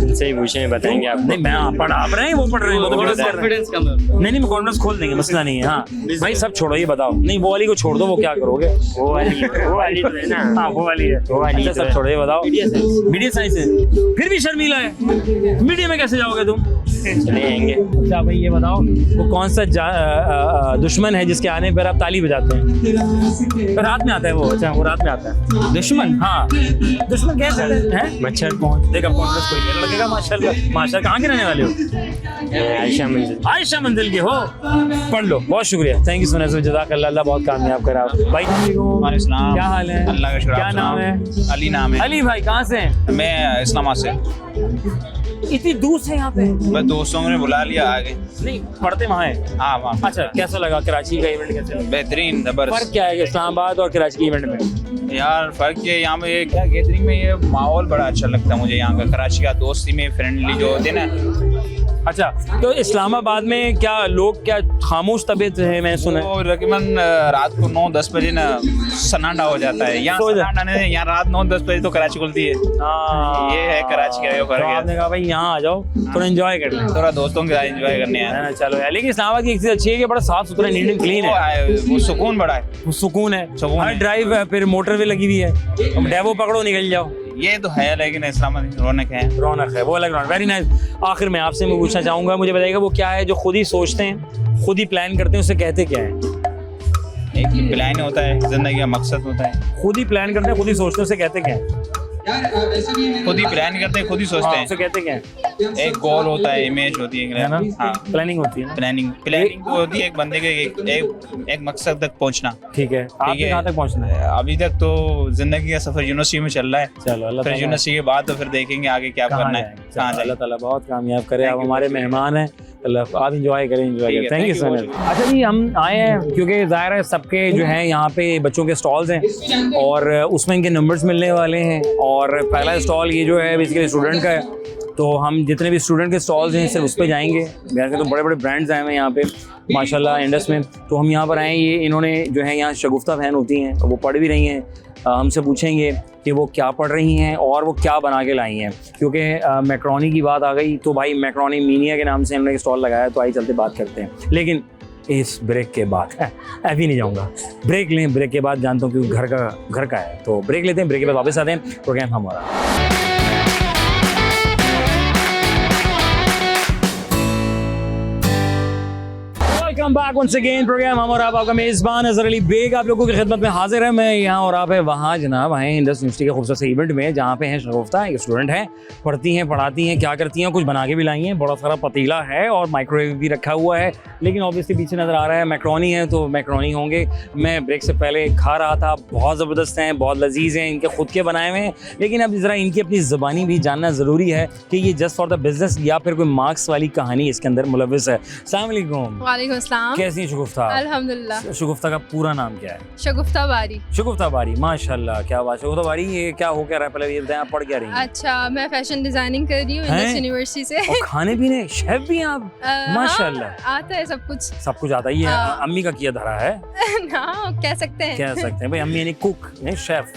सही पूछे बताएंगे आप। नहीं, मैं आप रहे हैं, वो पढ़ रहे हैं, वो तो कॉन्फिडेंस कम है। नहीं, कॉन्फ्रेंस खोल देंगे, मसला नहीं है। हाँ भाई सब छोड़ो, ये बताओ। नहीं, वो वाली को छोड़ दो, वो क्या करोगे? वो वाली तो है ना। हाँ वो वाली है, वो वाली। अच्छा सब छोड़ो, ये बताओ। मीडिया साइंस है, फिर भी शर्मीला है। मीडिया में कैसे जाओगे तुम? चले आएंगे। अच्छा भाई ये बताओ, वो कौन सा दुश्मन है जिसके आने पर आप ताली बजाते हैं? रात में आता है वो? अच्छा वो रात में आता है दुश्मन। हाँ दुश्मन कैसे है? मच्छर। कौन देखा कॉन्फ्रेंस कोई लगेगा? माशाल्लाह माशाल्लाह। कहाँ के रहने वाले हो? आयशा मंजिल। आयशा मंजिल के हो? पढ़ लो, बहुत शुक्रिया, थैंक यू सो मच, जज़ाकल्लाह, अल्लाह बहुत कामयाब करा। भाई क्या हाल है? अल्लाह का शुक्र। क्या नाम है? अली नाम है। अली भाई कहाँ से हैं? मैं इस्लामाबाद से। इतनी दूर से यहाँ पे? बस दोस्तों ने बुला लिया आगे। नहीं पढ़ते वहाँ है? हाँ वहाँ। अच्छा कैसा लगा कराची का इवेंट, कैसा लगा? बेहतरीन, जबरदस्त। फर्क क्या है इस्लामाबाद और कराची के इवेंट में? यार फर्क ये यहाँ पे क्या गैदरिंग में ये माहौल बड़ा अच्छा लगता है मुझे यहाँ का, कराची का दोस्ती में फ्रेंडली जो होते हैं ना। अच्छा तो इस्लामाबाद में क्या लोग क्या खामोश तबीयत है? मैं सुना वो तकरीबन रात को 9-10 बजे ना सन्नाटा हो जाता है यहाँ। सन्नाटा नहीं, यहाँ रात 9-10 बजे तो कराची खुलती है। ये है कराची का फर्क है। आपने कहा भाई यहाँ आ जाओ, थोड़ा एंजॉय कर लें, थोड़ा दोस्तों के साथ एंजॉय करने आए। चलो यार, लेकिन इस्लामाबाद की एक चीज अच्छी है कि बड़ा साफ सुथरा, नीट एंड क्लीन है, वो सुकून बड़ा है। वो सुकून है, हर ड्राइव है, फिर मोटरवे लगी हुई है, डेवो पकड़ो निकल जाओ। ये तो है, लेकिन इस्लामाबाद रौनक है, रौनक है, वो अलग रौनक। Very nice. आखिर में आपसे मैं पूछना चाहूंगा, मुझे बताइएगा वो क्या है जो खुद ही सोचते हैं, खुद ही प्लान करते हैं, उसे कहते क्या है? एक प्लान होता है, जिंदगी का मकसद होता है। खुद ही प्लान करते हैं, खुद ही सोचते हैं, उसे कहते क्या है? खुद ही प्लान करते हैं, खुद ही सोचते हैं। उसे कहते क्या है? एक गोल होता है, इमेज होती है ना। हाँ प्लानिंग होती है ना। प्लानिंग तो होती है एक बंदे के एक मकसद तक पहुंचना। ठीक है, आपने कहाँ तक पहुंचना है? अभी तक तो जिंदगी का सफर यूनिवर्सिटी में चल रहा है। चलो अल्लाह फिर यूनिवर्सिटी के बाद तो फिर देखेंगे आगे क्या करना है। अल्लाह ताला बहुत कामयाब करे। आप हमारे मेहमान हैं, अल्लाह आप इंजॉय करें, थैंक यू सो मच। अच्छा जी हम आए हैं क्योंकि ज़ाहिर है सबके जो हैं यहाँ पे बच्चों के स्टॉल्स हैं और उसमें इनके नंबर्स मिलने वाले हैं। और पहला स्टॉल ये जो है बेसिकली स्टूडेंट का है, तो हम जितने भी स्टूडेंट के स्टॉल्स हैं सिर्फ उस पर जाएंगे। वैसे तो बड़े बड़े ब्रांड्स आए हैं यहाँ पे माशाल्लाह इंडस में, तो हम यहाँ पर आए हैं। ये इन्होंने जो है यहाँ शगुफ्ता बहन होती हैं, वो पढ़ भी रही हैं। हमसे पूछेंगे कि वो क्या पढ़ रही हैं और वो क्या बना के लाई हैं, क्योंकि मैक्रोनी की बात आ गई तो भाई मैक्रोनी मीनिया के नाम से हमने स्टॉल लगाया, तो आई चलते बात करते हैं। लेकिन इस ब्रेक के बाद अभी नहीं जाऊंगा, ब्रेक लें, ब्रेक के बाद जानता हूँ क्योंकि घर का है, तो ब्रेक लेते हैं, ब्रेक के बाद वापस आते हैं, प्रोग्राम हमारा। Welcome back once again, programme हम और आप, आपका मेज़बान अज़हर अली बेग आप लोगों की खिदमत में हाजिर है। मैं यहाँ और आप है वहाँ जनाब आए इंडस यूनिवर्सिटी के खूबसूरत से इवेंट में, जहाँ पे हैं शगुफ्ता, एक स्टूडेंट हैं, पढ़ती हैं, पढ़ाती हैं, क्या करती हैं, कुछ बना के भी लाई हैं। बड़ा सारा पतीला है और माइक्रोवेव भी रखा हुआ है, लेकिन ऑब्वियसली पीछे नज़र आ रहा है मैक्रोनी है, तो मैक्रोनी होंगे। मैं ब्रेक से पहले खा रहा था, बहुत ज़बरदस्त हैं, बहुत लजीज़ हैं, इनके खुद के बनाए हुए हैं। लेकिन अब ज़रा इनकी अपनी ज़बानी भी जानना ज़रूरी है कि ये जस्ट फॉर द बिजनेस या फिर कोई मार्क्स वाली कहानी इसके अंदर मुलविस है। अस्सलाम वालेकुम। वालेकुम अस्सलाम। कैसी है शगुफ्ता? अल्हम्दुलिल्लाह। शगुफ्ता का पूरा नाम क्या है? शगुफ्ता बारी। शगुफ्ता बारी, माशाल्लाह, क्या बात। शगुफ्ता बारी ये क्या हो क्या रहा है, पहले ये बताएं, आप पढ़ क्या रही हैं? अच्छा मैं फैशन डिजाइनिंग कर रही हूँ इंडस यूनिवर्सिटी से। और खाने पीने शेफ भी हैं आप? माशाल्लाह। हाँ, आता है सब कुछ। सब कुछ आता है। ये अम्मी का किया धरा है ना, कह सकते हैं भाई, अम्मी यानी कुक नहीं शेफ।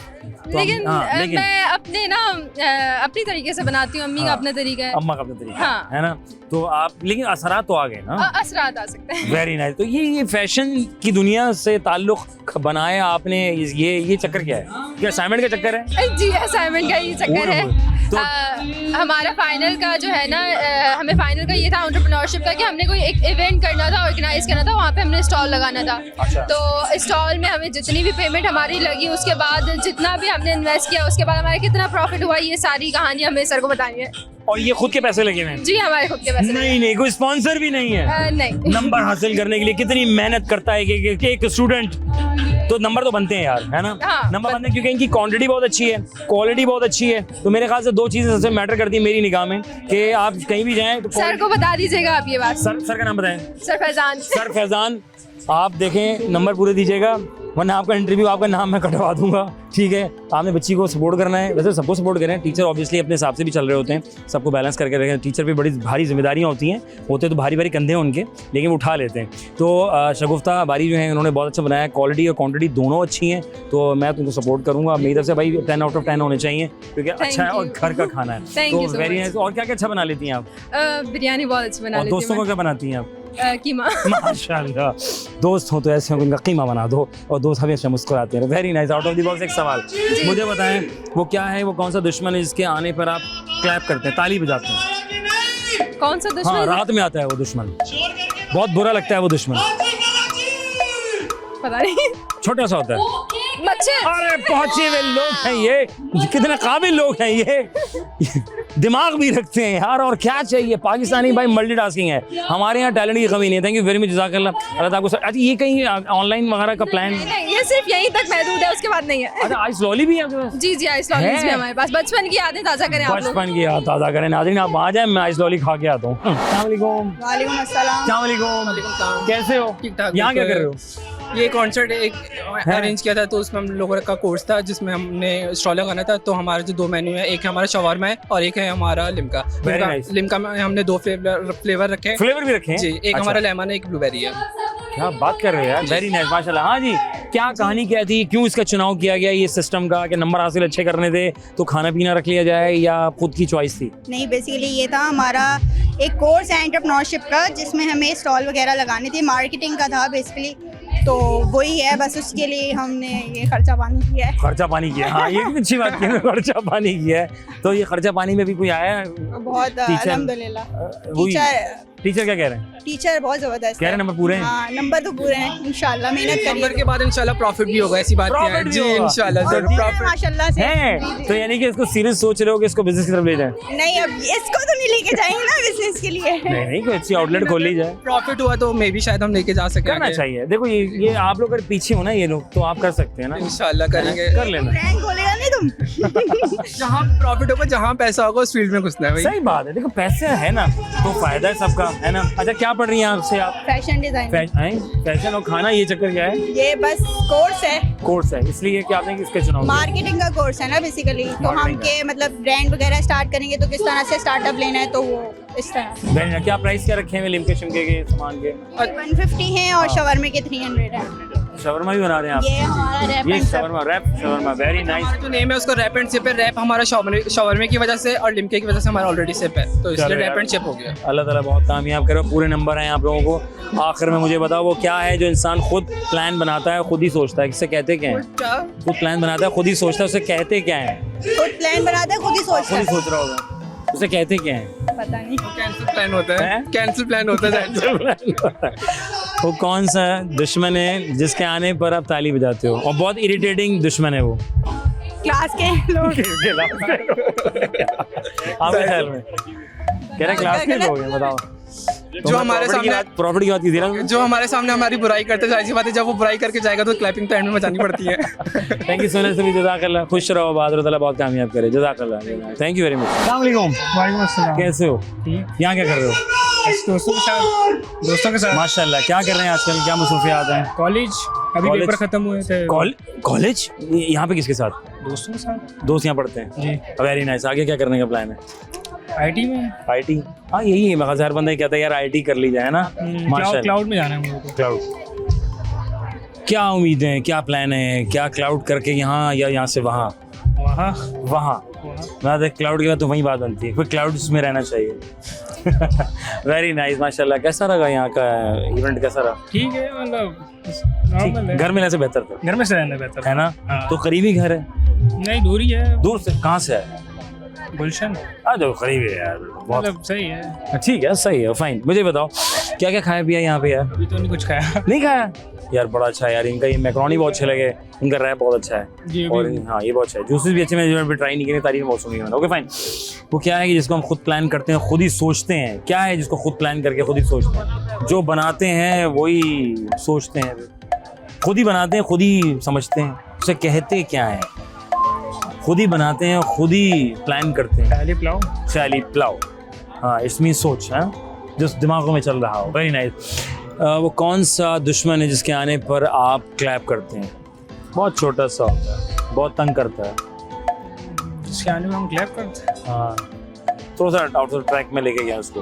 लेकिन मैं अपने ना अपनी तरीके से बनाती हूँ, अम्मी का अपना तरीका है, अम्मा का अपना तरीका है ना। तो आप लेकिन असरात तो आ गए ना? असरात आ सकते हैं। Very nice. तो ये फैशन की दुनिया से ताल्लुक बनाया आपने, ये चक्कर क्या है? क्या असाइनमेंट का चक्कर है? जी असाइनमेंट का ही चक्कर है। तो हमारा फाइनल का जो है ना, हमें फाइनल का ये था एंटरप्रेन्योरशिप का कि हमने कोई एक इवेंट करना था, ऑर्गेनाइज करना था, वहाँ पे हमने स्टॉल लगाना था। अच्छा। तो स्टॉल में हमें जितनी भी पेमेंट हमारी लगी, उसके बाद जितना भी हमने इन्वेस्ट किया, उसके बाद हमारा कितना प्रॉफिट हुआ, ये सारी कहानी हमें सर को बतानी है। और ये खुद के पैसे लगे हैं? जी हमारे खुद के पैसे। नहीं, कोई स्पॉन्सर भी नहीं है? नहीं। नंबर हासिल करने के लिए कितनी मेहनत करता है एक स्टूडेंट, तो नंबर तो बनते हैं यार, है ना? हाँ, नंबर बनते हैं क्योंकि इनकी क्वांटिटी बहुत अच्छी है, क्वालिटी बहुत अच्छी है। तो मेरे ख्याल से दो चीजें सबसे मैटर करती है मेरी निगाह में, कि आप कहीं भी जाएं तो सर को बता दीजिएगा आप ये बात। सर का नाम बताएं। सर फैजान। सर फैजान, आप देखें नंबर पूरे दीजिएगा। वरना आपका इंटरव्यू, आपका नाम मैं कटवा दूंगा, ठीक है। आपने बच्ची को सपोर्ट करना है, वैसे सबको सपोर्ट करें। टीचर ऑब्वियसली अपने हिसाब से भी चल रहे होते हैं, सबको बैलेंस करके रखें। टीचर भी बड़ी भारी जिम्मेदारियाँ होती हैं, होते तो भारी भारी कंधे हैं उनके, लेकिन वो उठा लेते हैं। तो शगुफ्ता बारी जो है उन्होंने बहुत अच्छा बनाया, क्वालिटी और क्वांटिटी दोनों अच्छी हैं, तो मैं तुमको सपोर्ट करूँगा। मेरी तरफ से भाई 10 आउट ऑफ 10 होने चाहिए, क्योंकि अच्छा है और घर का खाना है। तो वेरी नाइस। और क्या क्या अच्छा बना लेती हैं आप? बिरयानी बहुत अच्छी बना और लेती हूँ। दोस्तों को क्या बनाती हैं आप? कीमा। माशाल्लाह, दोस्त हो तो ऐसे हो, उनका कीमा बना दो और दोस्त हमेशा मुस्कुराते हैं। Very nice. Out of the box एक सवाल मुझे बताएं, वो क्या है, वो कौन सा दुश्मन है जिसके आने पर आप क्लैप करते हैं, ताली बजाते हैं? कौन सा दुश्मन? हाँ, रात में आता है वो दुश्मन, बहुत बुरा लगता है वो दुश्मन, पता नहीं, छोटा सा होता है। बच्चे। अरे पहुंचे हुए लोग हैं ये, कितने काबिल लोग हैं ये, दिमाग भी रखते हैं यार। और क्या चाहिए, पाकिस्तानी भाई मल्टीटास्किंग है, हमारे यहाँ टैलेंट की कमी नहीं है। थैंक यू वेरी मच, जज़ाकल्लाह। अल्लाह आपको। अच्छा, ये कहीं ऑनलाइन वगैरह का प्लान? नहीं, ये सिर्फ यहीं तक महदूद है, उसके बाद नहीं है। अच्छा, आइस लॉली भी है आपके पास? जी, आइस लॉली भी हमारे पास। बचपन की यादें ताज़ा करें आप लोग। बचपन की याद ताज़ा करें। नाज़रीन आप आ जाए, मैं आइस लॉली खा के आता हूँ। अस्सलाम वालेकुम। वालेकुम अस्सलाम। अस्सलाम वालेकुम। कैसे हो? ठीक ठाक। यहाँ क्या कर रहे हो? ये कॉन्सर्ट एक अरेंज किया था, तो उसमें हम लोगों का कोर्स था जिसमें हमने स्टॉल लगाना था। तो हमारे जो 2 मेन्यू है, एक हमारा शवारमा है और एक है हमारा लिमका। लिमका में हमने 2 फ्लेवर रखे हैं। फ्लेवर भी रखे हैं? जी, एक हमारा लेमन है, एक ब्लूबेरी है। क्या बात कर रहे हो यार, वेरी नाइस, माशाल्लाह। हाँ जी, क्या कहानी क्या थी, क्यों इसका चुनाव किया गया ये सिस्टम का, कि नंबर हासिल अच्छे करने थे तो खाना पीना रख लिया जाए, या खुद की चॉइस थी? नहीं, बेसिकली ये था हमारा एक कोर्स है एंटरप्रेन्योरशिप का, जिसमें हमें स्टॉल वगैरह लगाने थे, मार्केटिंग का था बेसिकली। तो वही है, बस उसके लिए हमने ये खर्चा पानी किया है। खर्चा पानी किया, हाँ ये भी अच्छी बात की है, खर्चा पानी किया है। तो ये खर्चा पानी में भी कोई आया है? बहुत अल्हम्दुलिल्लाह। टीचर क्या कह रहे हैं? टीचर बहुत जबरदस्त कह रहे हैं नंबर पूरे हैं? हाँ, नंबर तो पूरे हैं इंशाल्लाह, मेहनत करिए। नंबर के बाद इंशाल्लाह प्रॉफिट भी होगा, ऐसी बात नहीं है। जी इंशाल्लाह जरूर प्रॉफिट माशाल्लाह से है। तो यानी कि इसको सीरियस सोच रहे हो कि इसको बिजनेस की तरफ ले जाए? नहीं, अब इसको तो नहीं लेके जाएंगे ना बिजनेस के लिए। नहीं, कोई अच्छी आउटलेट खोल ली जाए, प्रॉफिट हुआ तो मे भी शायद हम लेके जा सकें। करना चाहिए। देखो ये आप लोग अगर पीछे हो ना, ये लोग, तो आप कर सकते हैं ना, इंशाल्लाह करेंगे, कर लेना। ब्रांड खोलेगा नहीं तुम? जहाँ प्रॉफिट होगा, जहाँ पैसा होगा उस फील्ड में घुसना है भाई। सही बात है, देखो पैसे है ना तो फायदा है सबका, है ना। अच्छा, क्या पढ़ रही हैं आपसे आप? Fashion design. फैशन और खाना, ये चक्कर क्या है? ये बस कोर्स है, कोर्स है, इसलिए कि आपने किसके चुनाव? मार्केटिंग का कोर्स है ना बेसिकली। तो हम के मतलब ब्रांड वगैरह स्टार्ट करेंगे तो किस तरह से स्टार्टअप लेना है, तो वो इस तरह। क्या प्राइस क्या रखे हैं लिमके शिमके के सामान के? 150 है और शवरमे के 300 है। शवरमा भी बना रहे हैं आप? ये हमारा रैप ये एंड सिप। शवरमा, रैप शवरमा, वेरी नाइस। हमारा जो नेम है उसका रैप एंड सिप है। रैप हमारा शवरमे की वजह से और लिमके की वजह से हमारा ऑलरेडी सिप है, तो इसलिए रैप एंड सिप हो गया। अल्लाह ताला बहुत कामयाब करे, पूरे नंबर हैं आप लोगों को। आखिर में मुझे बताओ, वो क्या है जो इंसान खुद प्लान बनाता है, खुद ही सोचता है, किसे कहते क्या है? खुद प्लान बनाता है, खुद ही सोचता है, उसे कहते क्या है? खुद प्लान बनाता है, खुद ही सोचता खुद ही है। सोच रहा होगा, उसे कहते क्या है? पता नहीं। कैंसिल प्लान होता है, कैंसिल प्लान होता है। वो कौन सा दुश्मन है जिसके आने पर आप ताली बजाते हो, और बहुत इरिटेटिंग दुश्मन है वो? क्लास के लोग। आपके ख्याल में कह रहे क्लास के लोग हैं? बताओ। जो हमारे सामने प्रॉपर्टी की बात की थी ना, जो हमारे सामने हमारी बुराई करते, जाहिर सी बात है जब वो बुराई करके जाएगा तो क्लैपिंग तो एंड में मचानी पड़ती है। थैंक यू सो मच, सभी जज़ाकल्लाह, खुश रहो, बादल ताला बहुत कामयाब करे, जज़ाकल्लाह, थैंक यू वेरी मच। अस्सलाम वालेकुम। वालेकुम अस्सलाम। कैसे हो? यहाँ क्या कर रहे हो? दोस्तों के साथ। माशाल्लाह, क्या कर रहे हैं आजकल, क्या मसरूफियात हैं? कॉलेज, अभी पेपर खत्म हुए थे। कॉलेज यहाँ पे किसके साथ? दोस्तों के साथ। दोस्त यहाँ पढ़ते हैं जी, वेरी नाइस। आगे क्या करने का प्लान है? आईटी में। आईटी, हाँ यही है, मगर हर बंदा कहता है यार आईटी कर ली जाए ना। क्लाउड में जाना है मुझे तो। क्लाउड, क्या उम्मीद है, क्या प्लान है, क्या क्लाउड करके यहाँ या यहाँ से वहाँ? वहाँ मैं क्लाउड के बाद तो वही बात बनती है, कोई क्लाउड्स में रहना चाहिए। वेरी नाइस, माशाल्लाह। कैसा लगा यहाँ का इवेंट, कैसा रहा? ठीक है, मतलब नॉर्मल है। घर में रहने से बेहतर था? घर में से रहना बेहतर है ना। हाँ। तो करीबी घर है? नहीं, दूरी है। दूर से? कहाँ से है? गुलशन। जो करीब है यार, बहुत मतलब सही है। ठीक है, सही है, फाइन। मुझे बताओ क्या क्या खाया पिया यहाँ पे यार? अभी तो नहीं कुछ खाया। नहीं खाया यार, बड़ा अच्छा है यार। इनका ये मैक्रोनी बहुत अच्छे लगे, इनका रैप बहुत अच्छा है, और हाँ ये बहुत अच्छा है। जूसेस भी अच्छे, मैंने ट्राई नहीं किए, तारीफ बहुत सुनी मैंने। Okay fine. वो क्या है कि जिसको हम खुद प्लान करते हैं, खुद ही सोचते हैं, क्या है जिसको खुद प्लान करके खुद ही सोचते हैं? जो बनाते हैं वही सोचते हैं, खुद ही बनाते हैं, खुद ही समझते हैं, उसे कहते क्या है? खुद ही बनाते हैं, खुद ही प्लान करते हैं। ख्याली प्लाव, हाँ इसमें सोच है जो दिमागों में चल रहा हो। Very nice. वो कौन सा दुश्मन है जिसके आने पर आप क्लैप करते हैं? बहुत छोटा सा होता है, बहुत तंग करता है। इसके आने में हम क्लैप करते हैं। हाँ, थोड़ा सा आउट ऑफ ट्रैक में लेके गया उसको,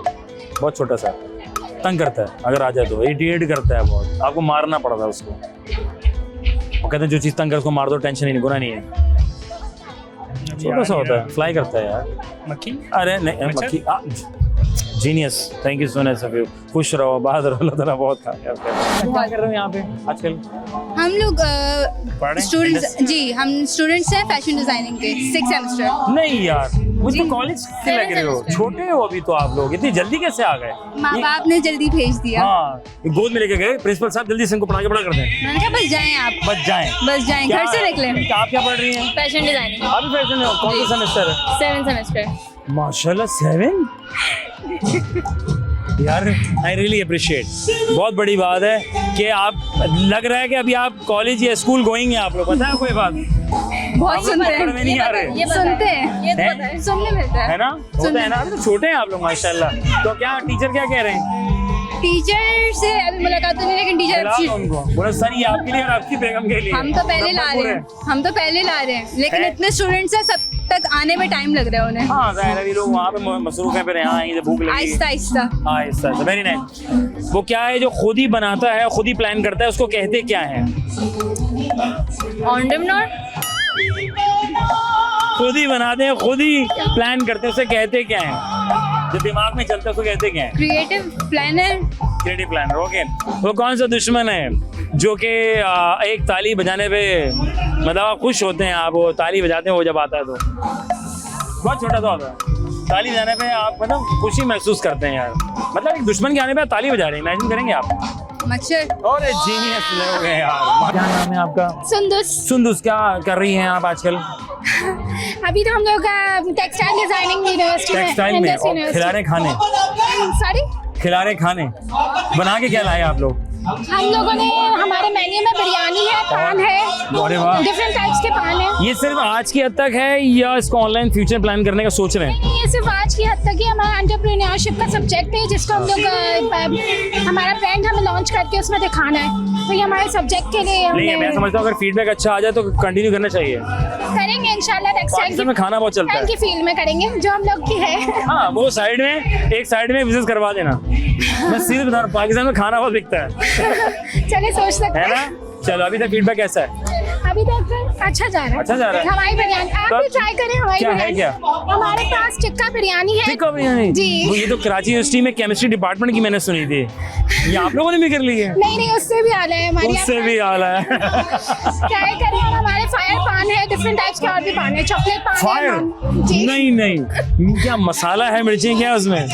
बहुत छोटा सा, तंग करता है। अगर आ जाए तो इरिटेट करता है बहुत, आपको मारना पड़ता है उसको। वो कहते हैं जो चीज़ तंग कर उसको मार दो, टेंशन ही नहीं, गुनाह नहीं है। छोटा सा होता है, फ्लाई करता है यार। मक्खी? अरे नहीं मक्खी, genius, thank you so much of you. खुश रहो, बहादुर रहो, अल्लाह ताला बहुत कामयाब करे। क्या कर रहे हो यहाँ पे आजकल? हम लोग पढ़ रहे हैं? स्टूडेंट्स, जी हम स्टूडेंट्स हैं फैशन डिजाइनिंग के 6th सेमेस्टर। नहीं यार, मुझे तो कॉलेज के लग रहे हो, छोटे हो अभी तो आप लोग, इतनी जल्दी कैसे आ गए? माँ बाप ने जल्दी भेज दिया। हाँ, गोद में लेके गए प्रिंसिपल साहब, जल्दी से इनको पढ़ा के बड़ा कर दें। मैंने कहा बस जाएं आप, बच जाएं, बस जाएं, घर से निकलें। आप क्या पढ़ रही हैं? फैशन डिजाइनिंग, अभी फैशन में हो? कौन सा सेमेस्टर है? 7th semester. माशाल्लाह 7 यार, आई रियली अप्रिशिएट। बहुत बड़ी बात है कि आप, लग रहा है कि अभी आप कॉलेज या स्कूल गोइंग है आप लोग, पता है कोई बात? बहुत सुनते हैं, में नहीं आ रहे, सुनते हैं, ये तो पता है, सुनने मिलता है ना, होता है ना। अभी तो छोटे हैं आप लोग माशाल्लाह। तो क्या टीचर क्या कह रहे हैं? टीचर से अभी मुलाकात तो नहीं, लेकिन टीचर खिलाओ उनको, बोलो सर ये आपके लिए और आपकी बेगम के लिए। हम तो पहले ला रहे हैं, हम तो पहले ला रहे हैं, लेकिन इतने स्टूडेंट्स हैं, सब तक आने में टाइम लग रहा है उन्हें। हाँ ज़ाहिर है, अभी लोग वहाँ पे मसरूफ हैं, फिर यहाँ आएंगे, भूख लगी। आहिस्ता आहिस्ता, आहिस्ता, वेरी नाइस। वो क्या है जो खुद ही बनाता है, खुद ही प्लान करता है, उसको कहते क्या है? ऑन्डमनॉर, खुद ही बनाते हैं, खुद ही प्लान करते हैं, उसे कहते क्या है? जो दिमाग में चलता है उसको कहते क्या है? Creative planner. Creative planner, okay. वो कौन सा दुश्मन है जो कि एक ताली बजाने पे मतलब आप खुश होते हैं, आप वो ताली बजाते हैं, वो जब आता है तो बहुत छोटा सा होता है, ताली बजाने पे आप मतलब खुशी महसूस करते हैं यार। मतलब एक दुश्मन के आने पे आप ताली बजा रहे हैं, इमेजिन करेंगे आप। मच्छर। अरे जीनियस लोग हैं यार। क्या नाम है आपका? सुंदुस। सुंदुस, क्या कर रही हैं आप आजकल? अभी तो हम लोग टेक्सटाइल डिजाइनिंग यूनिवर्सिटी में, टेक्सटाइल में, और खिला रहे खाने, सॉरी खिला रहे खाने बना के क्या लाए आप लोग? हम लोगों ने, हमारे मेन्यू में बिरयानी है, पान है, अरे वाह, डिफरेंट टाइप्स के पान है। ये सिर्फ आज की हद तक है या इसको ऑनलाइन फ्यूचर प्लान करने का सोच रहे हैं? नहीं, ये सिर्फ आज की हद तक ही हमारा एंटरप्रेन्योरशिप का सब्जेक्ट है, जिसको हम लोग हमारा ब्रांड हमें लॉन्च करके उसमें दिखाना है, तो ये हमारे सब्जेक्ट के लिए नहीं, मैं समझता हूँ अगर फीडबैक अच्छा आ जाए तो कंटिन्यू करना चाहिए। करेंगे इंशाल्लाह। पाकिस्तान में खाना बहुत चलता है की फील्ड में करेंगे जो हम लोग की है। हाँ, वो साइड में, एक साइड में बिजनेस करवा देना। मैं सीधे बता रहा हूँ, पाकिस्तान में खाना बहुत बिकता है, चलिए सोच सकते है ना। चलो, अभी तक फीडबैक कैसा है? अभी तक अच्छा जा रहा है, अच्छा जा रहा है। हमारी बिरयानी आप भी ट्राई करें, हमारी क्या है बिरयानी। क्या? हमारे पास टिक्का बिरयानी है। टिक्का बिरयानी जी। ये तो कराची यूनिवर्सिटी में केमिस्ट्री डिपार्टमेंट की मैंने सुनी थी, ये आप लोगों ने भी कर ली है? नहीं, उससे भी आला है हमारी, उससे भी आला है। ट्राई करें। हमारे फायर पान है, डिफरेंट टाइप्स के और भी पान है, चॉकलेट पान फायर? है जी। नहीं, क्या मसाला है, मिर्ची क्या उसमें?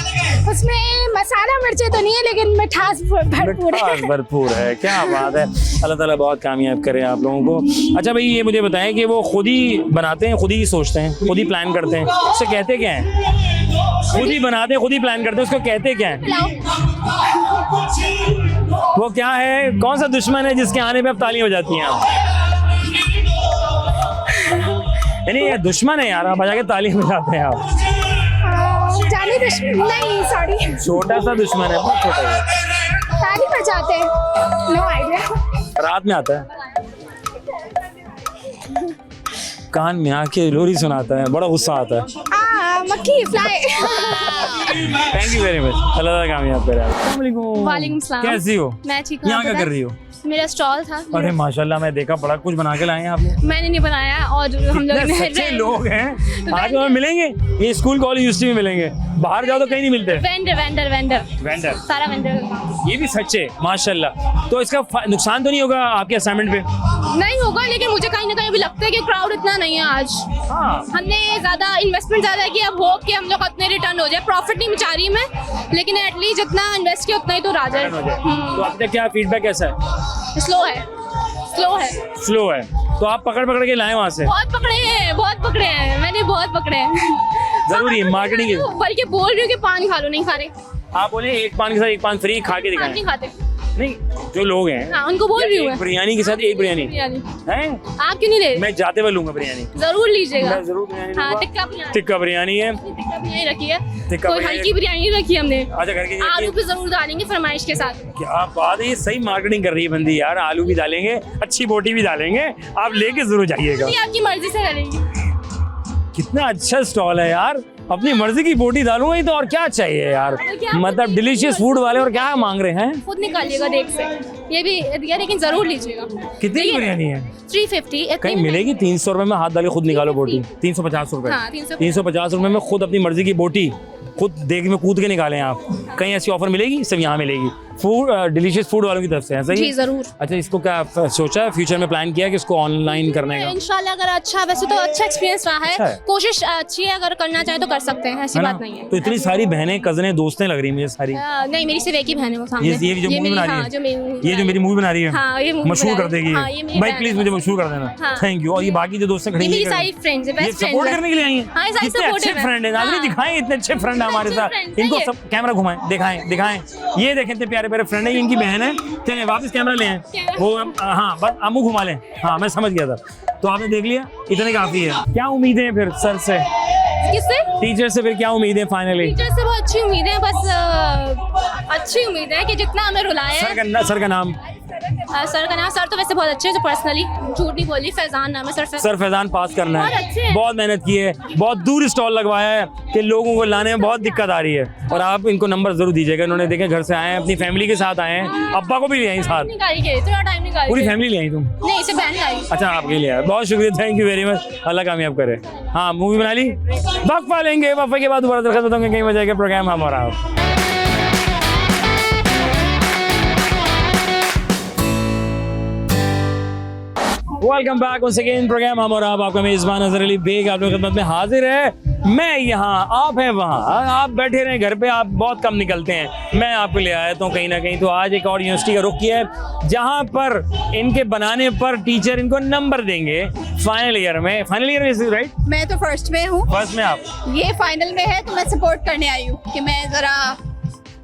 उसमें मसाला मिर्ची तो नहीं है, लेकिन मिठास भरपूर है। भरपूर है, क्या बात है। अल्लाह ताला बहुत कामयाब करे आप लोगों को। अच्छा भाई, ये मुझे बताएं कि वो खुद ही बनाते हैं, खुद ही सोचते हैं, खुद ही प्लान करते हैं, उससे कहते क्या है? खुद ही बनाते हैं, खुद ही प्लान करते हैं, उसको कहते क्या है? वो क्या है, कौन सा दुश्मन है जिसके आने पे अब तालियां बजाती हैं आप? नहीं, ये दुश्मन है यार, आप बजा के तालियां बजाते हैं आप। जानी दुश्मन नहीं, सॉरी, छोटा सा दुश्मन है, बहुत छोटा है। ताली बजाते हैं, नो आइडिया। रात में आता है, कान में आके लोरी सुनाता है, बड़ा गुस्सा आता है। मक्खी, fly. Thank you very much, Allah कामयाब करे। अस्सलाम वालेकुम। वालेकुम सलाम। कैसी हो? मैं ठीक हूँ। यहाँ क्या कर रही हो? मेरा स्टॉल था। अरे माशाल्लाह, मैं देखा बड़ा कुछ बना के लाए हैं आप लोग। मैंने नहीं बनाया, और हम लोग सच्चे लोग हैं। आज हमें मिलेंगे, ये स्कूल कॉलेज यूनिवर्सिटी में मिलेंगे, बाहर जाओ तो कहीं नहीं मिलते। वेंडर सारा वेंडर। ये भी सच्चे माशाल्लाह। तो इसका नुकसान तो नहीं होगा आपके असाइनमेंट पे? नहीं होगा, लेकिन मुझे कहीं ना कहीं भी लगता है कि क्राउड इतना नहीं है आज। हाँ, हमने ज्यादा इन्वेस्टमेंट ज्यादा की, अब होप कि हम लोग अपने रिटर्न हो जाए। प्रॉफिट नहीं चाह रही मैं, लेकिन एटलीस्ट जितना इन्वेस्ट किया उतना ही तो आ जाए। तो अब तक क्या फीडबैक कैसा है? स्लो है। तो आप पकड़ के लाए वहाँ से? बहुत पकड़े हैं, मैंने बहुत पकड़े हैं। जरूरी है मार्केटिंग की। बल्कि बोल रही हूँ कि पान खा लो, नहीं खा रहे। आप बोले एक पान के साथ एक पान फ्री, खा के दिखाएं। नहीं खाते। नहीं जो लोग हैं हाँ, उनको बोल रही हूँ मैं। बिरयानी के साथ एक बिरयानी बिरयानी है। आप क्यों नहीं ले रहे? मैं जाते हुए लूंगा बिरयानी, जरूर लीजिएगा। मैं जरूर बिरयानी हाँ, लूंगा। टिक्का बिरयानी, टिक्का बिरयानी है, टिक्का बिरयानी रखी है, टिक्का कोई बिरयानी। हल्की बिरयानी रखी है हमने। अच्छा घर की आलू भी जरूर डालेंगे फरमाइश के साथ। क्या बात है, ये सही मार्केटिंग कर रही है बंदी यार। आलू भी डालेंगे, अच्छी बोटी भी डालेंगे, आप लेके जरूर जाइएगा। ये आपकी मर्जी से करेंगे। कितना अच्छा स्टॉल है यार, अपनी मर्जी की बोटी डालूंगा ही तो और क्या चाहिए यार। मतलब डिलीशियस फूड वाले और क्या मांग रहे हैं। खुद निकालिएगा देख से, ये भी दिया लेकिन जरूर लीजिएगा। कितनी की बिरयानी है? 350 कहीं मिलेगी 300 रुपए में हाथ डाल के खुद निकालो बोटी। 350 रुपए, हाँ, 350 रुपए में खुद अपनी मर्जी की बोटी खुद देख में कूद के निकालें आप। कहीं ऐसी ऑफर मिलेगी? सिर्फ यहाँ मिलेगी। फूड डिलीशियस फूड वालों की तरफ से है, सही जी है? जरूर। अच्छा, इसको क्या सोचा है फ्यूचर में, प्लान किया है कि इसको ऑनलाइन करने का? इंशाल्लाह अगर अच्छा, वैसे तो अच्छा एक्सपीरियंस रहा अच्छा है। है, कोशिश अच्छी है, अगर करना चाहे तो कर सकते हैं, ऐसी है ना? बात नहीं है। तो इतनी सारी बहनें, कज़नें, दोस्तें लग रही है मुझे सारी। नहीं, मेरी सिर्फ एक ही बहन है वो सामने। ये जो मूवी बना रही है, ये जो मेरी मूवी बना रही है, हाँ, ये movie मशहूर बना कर रही है। देगी हाँ, ये मेरी भाई, बहन प्लीज है। मुझे मशहूर कर देना। हाँ। Thank you. और ये बाकी जो दोस्तें खड़ी ये मेरी हैं, सारी फ्रेंड्स है, ये बेस्ट सपोर्ट फ्रेंड्स करने के लिए आई हाँ, ये हैं। सारी कितने अच्छे supportive है। फ्रेंड हैं नाज़रीन, हाँ। दिखाएं इतने अच्छे फ्रेंड हैं हमारे अच्छे साथ। friends, इनको सही है। सब कैमरा घुमाएं, दिखाएं। ये देखें इतने प्यारे प्यारे फ्रेंड है, इनकी बहन है। चलें वापस कैमरा ले आएं। वो हाँ बस अमू घुमा लें। हाँ मैं समझ गया था। तो आपने देख लिया, इतने काफी है। क्या उम्मीदें हैं फिर सर से, किससे? टीचर से? फिर क्या उम्मीदें हैं फाइनली? टीचर से बहुत अच्छी उम्मीद है, बस अच्छी उम्मीद है कि जितना हमें रुलाया है। सर का नाम? सर का नाम, सर तो वैसे बहुत अच्छे हैं, जो पर्सनली झूठ नहीं बोली, फैजान नाम है सर फैजान पास करना बहुत अच्छे है। हैं। बहुत मेहनत की है, बहुत दूर स्टॉल लगवाया है कि लोगों को लाने में बहुत दिक्कत आ रही है। और आप इनको नंबर जरूर दीजिएगा। इन्होंने देखे घर से आए हैं, अपनी फैमिली के साथ आए हैं, अब्बा को भी ले आई साथ। निकाली के थोड़ा टाइम निकाली पूरी के। फैमिली ले आई तुम? नहीं, इसे बहन लाई। अच्छा आपके लिए, बहुत शुक्रिया, thank you very much, Allah कामयाब करे। हाँ मूवी बना ली, वक्फा लेंगे, वक्फे के बाद दोबारा दरख्वास्त बताऊंगे कहीं बजाय के प्रोग्राम हम और आप। Welcome back once again programme हम और आप, आपका मेजबान अजहर अली बेग आप लोगों की खिदमत में हाजिर है। मैं यहाँ, आप हैं वहाँ, आप बैठे रहे घर पे, आप बहुत कम निकलते हैं। मैं आपको ले आया तो कहीं ना कहीं, तो आज एक और यूनिवर्सिटी का रुख किया है जहाँ पर इनके बनाने पर टीचर इनको नंबर देंगे फाइनल ईयर में। फाइनल ईयर में राइट? मैं तो फर्स्ट में हूँ। फर्स्ट में आप? ये फाइनल में है तो मैं सपोर्ट करने आई हूँ कि मैं जरा।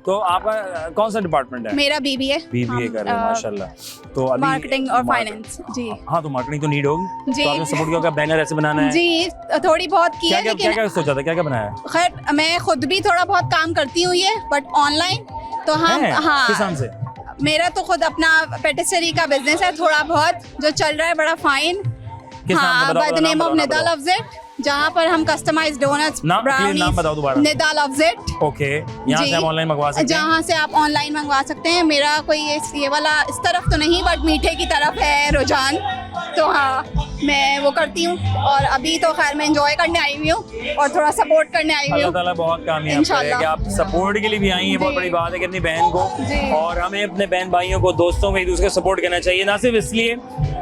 तो आपका कौन सा डिपार्टमेंट है? मेरा बीबीए। बीबीए कर रहे हैं, माशाल्लाह। तो अभी मार्केटिंग और फाइनेंस जी। हाँ तो मार्केटिंग तो नीड होगी जी। तो आपने सपोर्ट किया, बैनर ऐसे बनाना है? जी थोड़ी बहुत की है, लेकिन क्या सोचा था, क्या बनाया है? खैर मैं खुद भी थोड़ा बहुत काम करती हूँ ये, बट ऑनलाइन तो हम है? हाँ किस नाम से? मेरा तो खुद अपना पेटिसरी का बिजनेस है, थोड़ा बहुत जो चल रहा है, बड़ा फाइन। किस नाम हाँ, से? बताओ, बाय द नाम नेम ऑफ बताओ, निदा बताओ। लव्स इट, जहाँ पर हम कस्टमाइज डोनट्स, नाम बताओ दोबारा। Nida loves it. ओके, यहाँ जी। से आप ऑनलाइन मंगवा सकते हैं? जहाँ से आप ऑनलाइन मंगवा सकते हैं। मेरा कोई ये वाला इस तरफ तो नहीं, बट मीठे की तरफ है रुझान, तो हाँ मैं वो करती हूँ। और अभी तो खैर मैं एंजॉय करने आई हुई हूँ और थोड़ा सपोर्ट करने आई हुई अल्लाह हूँ। ताला बहुत कामयाब करे इंशाल्लाह। कि आप सपोर्ट के लिए भी आई हैं, बहुत जी। बड़ी बात है कि अपनी बहन को। जी। और हमें अपने बहन भाइयों को, दोस्तों को एक दूसरे को सपोर्ट करना चाहिए। ना सिर्फ इसलिए,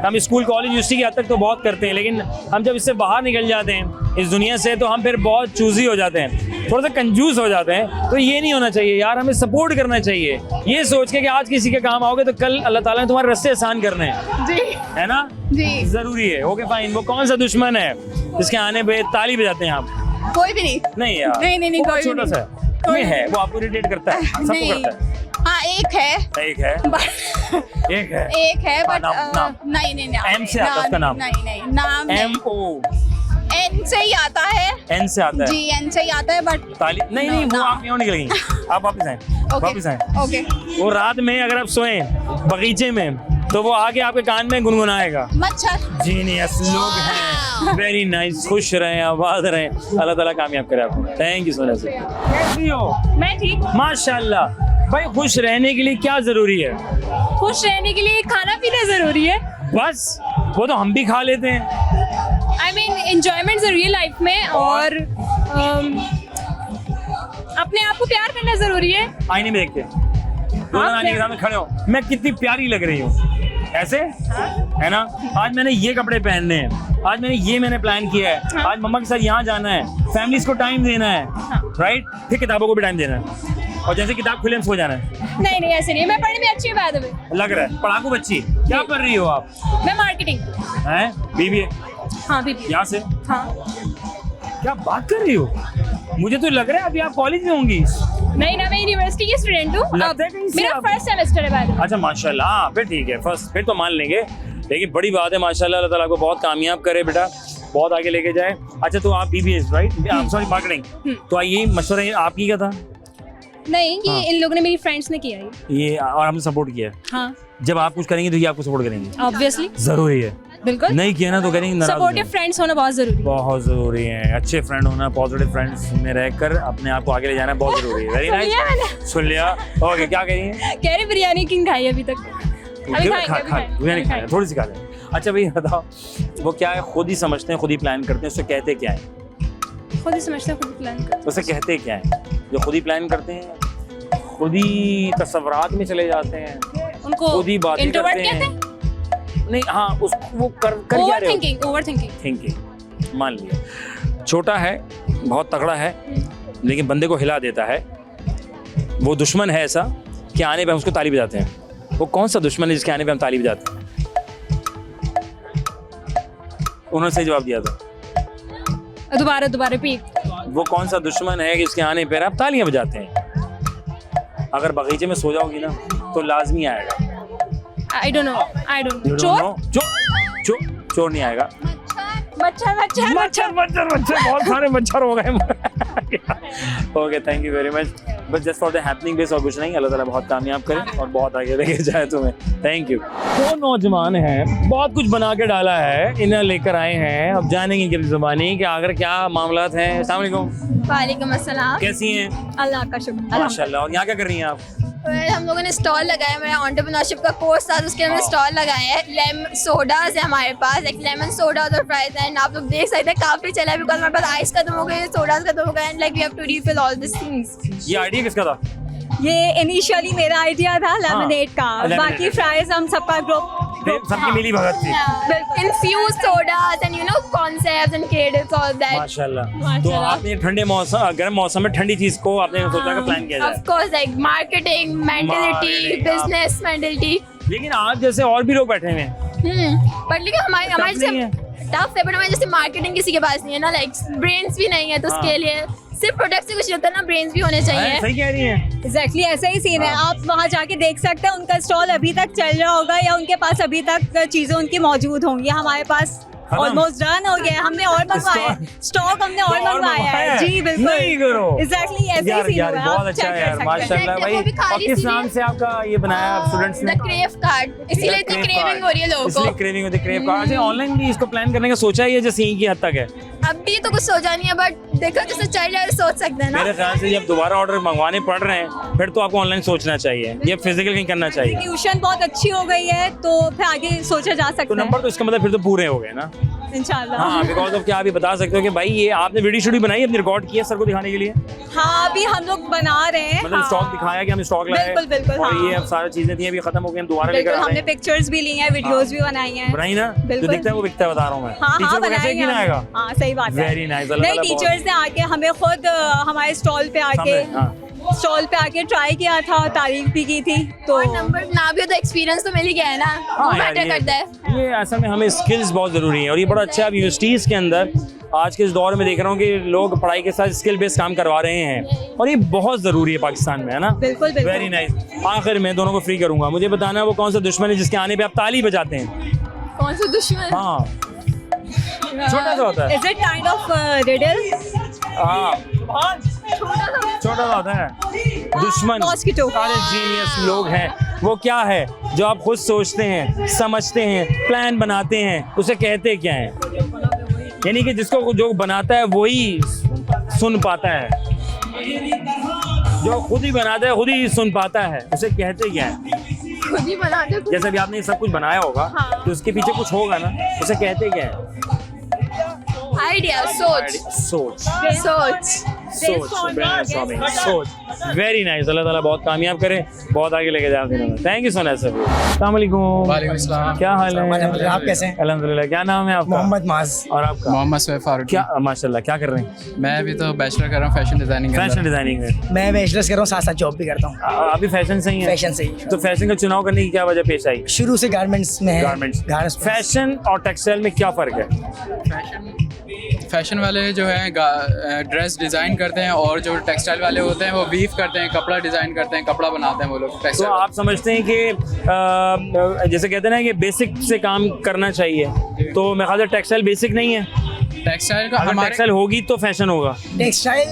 हम स्कूल कॉलेज यूनिवर्सिटी की हद तक तो बहुत करते हैं, लेकिन हम जब इससे बाहर निकल जाते हैं इस दुनिया से, तो हम फिर बहुत चूजी हो जाते हैं, थोड़ा सा कंजूस हो जाते हैं। तो ये नहीं होना चाहिए यार, हमें सपोर्ट करना चाहिए, ये सोच के कि आज किसी के काम आओगे तो कल अल्लाह ताला ने तुम्हारे रास्ते आसान करने हैं, जी है ना? जी जरूरी है। Okay fine. वो कौन सा दुश्मन है जिसके आने पे ताली बजाते हैं आप? कोई भी नहीं। नहीं यार, नहीं, वो कोई भी छोटा नहीं। सा है, कोई है, वो आपको इरिटेट करता है, सबको नहीं। करता है। हाँ एक है, एक है, but- एक है, एक है, बट नाम। नहीं M से आता है उसका नाम? नहीं नाम MO एन से ही आता है। N से आता है? जी एन से ही आता है, बट ताली नहीं, वो आप क्यों निकल गई? आप वापस आए, वापस आए। ओके। वो रात में अगर आप सोए बगीचे में, तो वो आके आपके कान में गुनगुनाएगा। मच्छर। जीनियस लोग हैं, वेरी नाइस। खुश रहें, आबाद रहें, अल्लाह ताला कामयाब करे आपको। Thank you so much. कैसी हो? मैं ठीक। माशाल्लाह। भाई खुश रहने के लिए क्या जरूरी है? खुश रहने के लिए खाना पीना जरूरी है, बस वो तो हम भी खा लेते हैं। आई मीन एंजॉयमेंट जरूरी है लाइफ में, और अपने आप को प्यार करना जरूरी है। आईने में देख के दो नानी के सामने खड़े हो, मैं कितनी प्यारी लग रही हूँ, ऐसे है ना? आज मैंने ये कपड़े पहनने हैं, आज मैंने प्लान किया है, आज मम्मा के साथ यहाँ जाना है, फैमिलीज को टाइम देना है, राइट? फिर किताबों को भी टाइम देना है, और जैसे किताब खुले हम सो जाना है। नहीं ऐसे नहीं, मैं पढ़ने में अच्छी बात है। लग रहा है पढ़ाकू बच्ची। क्या कर रही हो आप? मैं मार्केटिंग। हैं? बीबीए? हाँ बीबीए। यहाँ से? हाँ। क्या बात कर रही हो? मुझे तो लग रहा है अभी आप कॉलेज में होंगी। नहीं ना, मैं यूनिवर्सिटी की स्टूडेंट हूँ। लगता है कहीं से मेरा आप- फर्स्ट सेमेस्टर है बाद में। अच्छा माशाल्लाह, हाँ फिर ठीक है, फर्स्ट फिर तो मान लेंगे, लेकिन बड़ी बात है माशाल्लाह, अल्लाह ताला को बहुत कामयाब करे बेटा, बहुत आगे लेके जाए। अच्छा तो आप BBA राइट, सॉरी मार्केटिंग, तो ये मशवरा आपकी क्या था? नहीं, ये हाँ। इन लोगों ने मेरी फ्रेंड्स ने किया है। ये और हमने सपोर्ट किया, हाँ जब आप कुछ करेंगे तो ये आपको सपोर्ट करेंगे, ऑब्वियसली, जरूरी है, बिल्कुल। नहीं किया ना तो करेंगे नाराज हो सपोर्टिव जाएंगे। फ्रेंड्स होना बहुत जरूरी है। बहुत जरूरी है, अच्छे फ्रेंड होना, पॉजिटिव फ्रेंड्स में रहकर अपने आप को आगे ले जाना बहुत जरूरी है। वेरी सुन लिया नाइस, मैंने। सुन लिया। ओके, क्या कह रही हैं? कह रही बिरयानी किंग खाई अभी तक। अभी खाएंगे, बिरयानी खाएं, थोड़ी सी खा लें। अच्छा भैया बताओ, वो क्या है, खुद ही समझते हैं, खुद ही प्लान करते हैं, उससे कहते क्या है? खुद ही समझते हैं, खुद प्लान करते उसे कहते क्या है? जो खुद ही प्लान करते हैं, खुद ही तस्वरात में चले जाते हैं, हैं। उनको खुद ही बातें इंट्रोवर्ट करते कहते हैं। हैं। नहीं हाँ, उस वो कर क्या ओवर रहे हो? Thinking, over thinking. थिंकिंग, मान लिया छोटा है, बहुत तगड़ा है, लेकिन बंदे को हिला देता है। वो दुश्मन है ऐसा कि आने पे हम उसको ताली बजाते हैं। वो कौन सा दुश्मन है जिसके आने पे हम ताली बजाते हैं? उन्होंने सही जवाब दिया था। दोबारा रिपीट। वो कौन सा दुश्मन है कि जिसके आने पे आप तालियां बजाते हैं? अगर बगीचे में सो जाओगी ना तो लाजमी आएगा। I don't know, I You don't don't चोर know? चोर नहीं आएगा। मच्छर मच्छर मच्छर मच्छर मच्छर बहुत सारे मच्छर हो गए। Okay, thank you very much, बस just for the happening base और कुछ नहीं। अल्लाह ताला बहुत कामयाब करे और बहुत आगे लेके जाए तुम्हें। Thank you. दो नौजवान हैं, बहुत कुछ बना के डाला है, इन्हें लेकर आए हैं, अब जानेंगे इनकी जुबानी कि आगर क्या मामलात हैं। अस्सलाम वालेकुम। वालेकुम अस्सलाम। कैसी हैं? अल्लाह का शुक्र। माशाल्लाह। और यहाँ क्या कर रही हैं आप? हम लोगों ने स्टॉल लगाया, मेरा एंटरप्रेन्योरशिप का कोर्स था, तो उसके लिए हमने स्टॉल लगाया है। लेमन सोडाज है हमारे पास, एक लेमन सोडा और फ्राइज एंड आप लोग देख सकते हैं काफी चला है, बिकॉज हमारे पास आइस खत्म हो गए, सोडाज खत्म हो गए, and like we have to refill all this things. ये आइडिया किसका था? ये इनिशियली मेरा आइडिया था लेमनेड का, lemonade बाकी का। फ्राइज हम सबका ग्रुप सबकी मिली भगत थी। Infused sodas and you know concepts and creatives all that. माशाल्लाह। तो आपने ठंडे मौसम, गर्म मौसम में ठंडी चीज को आपने सोचा का प्लान किया जाए। Of course, like marketing, mentality, Marketing, business mentality. लेकिन आप जैसे और भी लोग बैठे हुए हैं, पर लेकिन हमारे Tough नहीं जैसे टफ है, बट हमारे जैसे मार्केटिंग किसी के पास नहीं है ना, लाइक ब्रेन्स भी नहीं है, तो उसके लिए सिर्फ प्रोडक्ट से कुछ नहीं होता ना, ब्रेन्स भी होने चाहिए। सही कह रही हैं। एग्जैक्टली ऐसा ही सीन है। आप वहाँ जाके देख सकते हैं, उनका स्टॉल अभी तक चल रहा होगा या उनके पास अभी तक चीजें उनकी मौजूद होंगी। हमारे पास ऑलमोस्ट डन हो गया है, हमने और मंगवाया है, स्टॉक हमने और मंगवाया है। जी बिल्कुल, नहीं करो। एग्जैक्टली ऐसा ही सीन यार हुआ है। बहुत आप अच्छा check है कर यार, सकते हैं। माशाल्लाह भाई। वो भी खाली और किस सीधे- नाम से आपका ये बनाया स्टूडेंट्स ने? द क्रेव कार्ड, इसीलिए इतनी क्रेविंग हो रही है लोगों इसलिए को। क्रेविंग होती है, क्रेव कार्ड। अच्छा, ऑनलाइन भी इसको प्लान करने का सोचा है या जैसे यहीं की हद तक है? अभी तो कुछ सोचा नहीं है, बट देखो जैसे चल रहा है सोच सकते हैं ना। मेरे ख्याल से जब दोबारा ऑर्डर मंगवाने पड़ रहे हैं फिर तो आपको ऑनलाइन सोचना चाहिए, ये फिजिकल कहीं करना चाहिए। ट्यूशन बहुत अच्छी हो गई है, तो फिर आगे सोचा जा तो सकता है नंबर तो इसका मतलब फिर तो पूरे हो गए ना। इंशाल्लाह। हाँ, बिकॉज ऑफ क्या आप ये बता सकते हो कि भाई ये आपने वीडियो शूडियो बनाई, अपनी रिकॉर्ड किया सर को दिखाने के लिए? हाँ, अभी हम लोग बना रहे हैं। मतलब हाँ। स्टॉक दिखाया कि हम स्टॉक लाए? बिल्कुल, बिल्कुल, और हाँ। ये अब सारी चीजें थी, अभी खत्म हो गई, हम दोबारा लेकर बिल्कुल, आ रहे हमने हैं। पिक्चर्स भी ली हैं, वीडियोस भी बनाई हैं। बनाई ना, जो बिल्कुल। दिखता है वो बिकता है, बता रहा हूँ मैं। हाँ टीचर हाँ को कैसे बनाएंगे यकीन हम। आएगा? हाँ सही बात है। Very nice, अल्लाह नहीं, ताला बहुत- टीचर्स ने आके हमें खुद हमारे स्टॉल पे आके सामने, स्टॉल पे आके ट्राई किया था, तारीफ भी की थी। तो और नंबर ना भी हो तो एक्सपीरियंस तो मिल ही गया है ना, वो यार, मैटर करता है। ये असल में हमें स्किल्स बहुत ज़रूरी हैं और ये बड़ा अच्छा है। अब यूनिवर्सिटीज़ के अंदर आज के इस दौर में देख रहा हूँ कि लोग पढ़ाई के साथ स्किल बेस्ड काम करवा रहे हैं और ये बहुत ज़रूरी है पाकिस्तान में, है ना? बिल्कुल बिल्कुल। Very nice. आखिर में दोनों को फ्री करूँगा, मुझे बताना वो कौन सा दुश्मन है जिसके आने पे आप ताली बजाते हैं? कौन सा दुश्मन? हाँ, छोटा सा होता है। Is it kind of riddle? हाँ, छोटा सा होता है दुश्मन। Mosquito. सारे जीनियस लोग हैं। वो क्या है जो आप खुद सोचते हैं, समझते हैं, प्लान बनाते हैं, उसे कहते क्या है? यानी कि जिसको जो बनाता है वही सुन पाता है, जो खुद ही बनाता है खुद ही सुन पाता है, उसे कहते क्या है? खुद ही बना दे। जैसे अभी आपने सब कुछ बनाया होगा तो उसके पीछे कुछ होगा ना, उसे कहते क्या है? आइडिया, सोच सोच। सोच। Very nice. अल्लाह ताला बहुत कामयाब करे, बहुत आगे लेके जाए। Thank you so much sir. अस्सलाम वालेकुम। वालेकुम अस्सलाम। क्या हाल है? आप कैसे हैं? अल्हम्दुलिल्लाह। क्या नाम है आपका? मोहम्मद माज। और आपका? मोहम्मद सोहेब फारूकी। क्या माशाल्लाह, क्या कर रहे हैं? मैं अभी तो बैचलर कर रहा हूँ फैशन डिजाइनिंग के फैशन अंदर। डिजाइनिंग में। मैं बैचलर्स कर रहा हूँ, साथ साथ जॉब भी करता हूँ। अभी फैशन से ही है? फैशन से ही। तो फैशन का चुनाव करने की क्या वजह पेश आई? शुरू से गारमेंट्स में है। गारमेंट्स। फैशन और टेक्सटाइल में क्या फर्क है? फैशन वाले जो है ड्रेस डिज़ाइन करते हैं और जो टेक्सटाइल वाले होते हैं वो वीव करते हैं, कपड़ा डिज़ाइन करते हैं, कपड़ा बनाते हैं वो लोग तो टेक्सटाइल। आप समझते हैं कि जैसे कहते हैं ना कि बेसिक से काम करना चाहिए, तो मेरे ख्याल से टेक्सटाइल बेसिक नहीं है। टेक्सटाइल का अगर टेक्सटाइल होगी तो फैशन होगा। टेक्सटाइल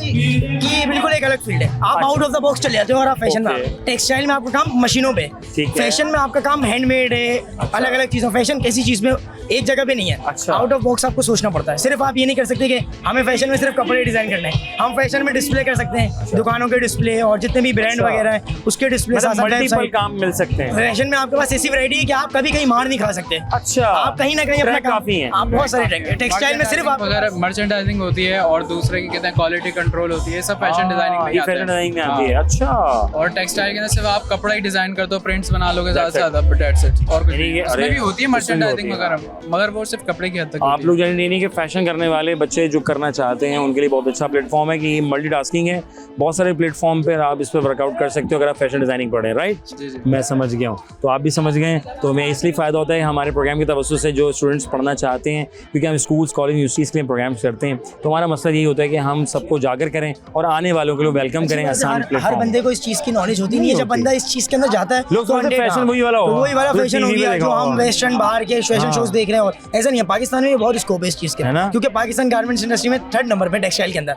की बिल्कुल एक अलग फील्ड है, आप आउट ऑफ द बॉक्स चले जाते हो और आप फैशन में Okay. टेक्सटाइल में आपका काम मशीनों पे, फैशन में आपका काम हैंडमेड है, अलग अलग चीज़ों। फैशन किसी चीज़ में एक जगह पे नहीं है, अच्छा। आउट ऑफ बॉक्स आपको सोचना पड़ता है। सिर्फ आप ये नहीं कर सकते कि हमें फैशन में सिर्फ कपड़े डिजाइन करने हैं, हम फैशन में डिस्प्ले कर सकते हैं, दुकानों के डिस्प्ले और जितने भी ब्रांड वगैरह हैं उसके डिस्प्ले, मल्टीपल काम मिल सकते हैं। फैशन में आपके पास ऐसी वैरायटी है कि आप कभी कहीं मार नहीं खा सकते। अच्छा, आप कहीं ना कहीं अपना काम, काफी है, आप बहुत सारे ट्रैक। टेक्सटाइल में सिर्फ आप अगर मर्चेंडाइजिंग होती है और दूसरे की कहते हैं क्वालिटी कंट्रोल होती है, सब फैशन डिजाइनिंग में फैशन डिजाइनिंग में आती है। अच्छा, और टेक्सटाइल के अंदर सिर्फ आप कपड़ा ही डिजाइन करते हो, प्रिंट्स बना लोगे ज़्यादा से ज़्यादा, बट दैट्स इट। और कुछ नहीं। उसमें भी होती है मर्चेंडाइजिंग वगैरह, मगर वो सिर्फ कपड़े की हद तक। आप लोग जानिए नहीं कि फैशन करने वाले बच्चे जो करना चाहते हैं उनके लिए बहुत अच्छा प्लेटफॉर्म है कि मल्टीटास्किंग है। बहुत सारे प्लेटफॉर्म पर आप इस पर वर्कआउट कर सकते हो अगर आप फैशन डिजाइनिंग पढ़ें, राइट। मैं समझ गया हूँ, तो आप भी समझ गए। तो हमें इसलिए फ़ायदा होता है हमारे प्रोग्राम की तवज्जो से जो स्टूडेंट्स पढ़ना चाहते हैं, क्योंकि हम स्कूल्स, कॉलेज, यूनिवर्सिटीज़ के लिए प्रोग्राम करते हैं, तो हमारा मकसद यही होता है कि हम सबको उजागर करें और आने वालों के लिए वेलकम करें। आसान हर बंदे को इस चीज़ की नॉलेज होती नहीं है। जब बंदा इस चीज़ के अंदर जाता है लोग तो फैशन वही वाला होगा, वही वाला फैशन हो गया जो हम वेस्टर्न बाहर के फैशन शोज देख रहे हैं। और ऐसा नहीं है, पाकिस्तान में बहुत स्कोप है इस चीज़ के, क्योंकि पाकिस्तान गारमेंट्स इंडस्ट्री में 3rd नंबर पे टेक्सटाइल के अंदर।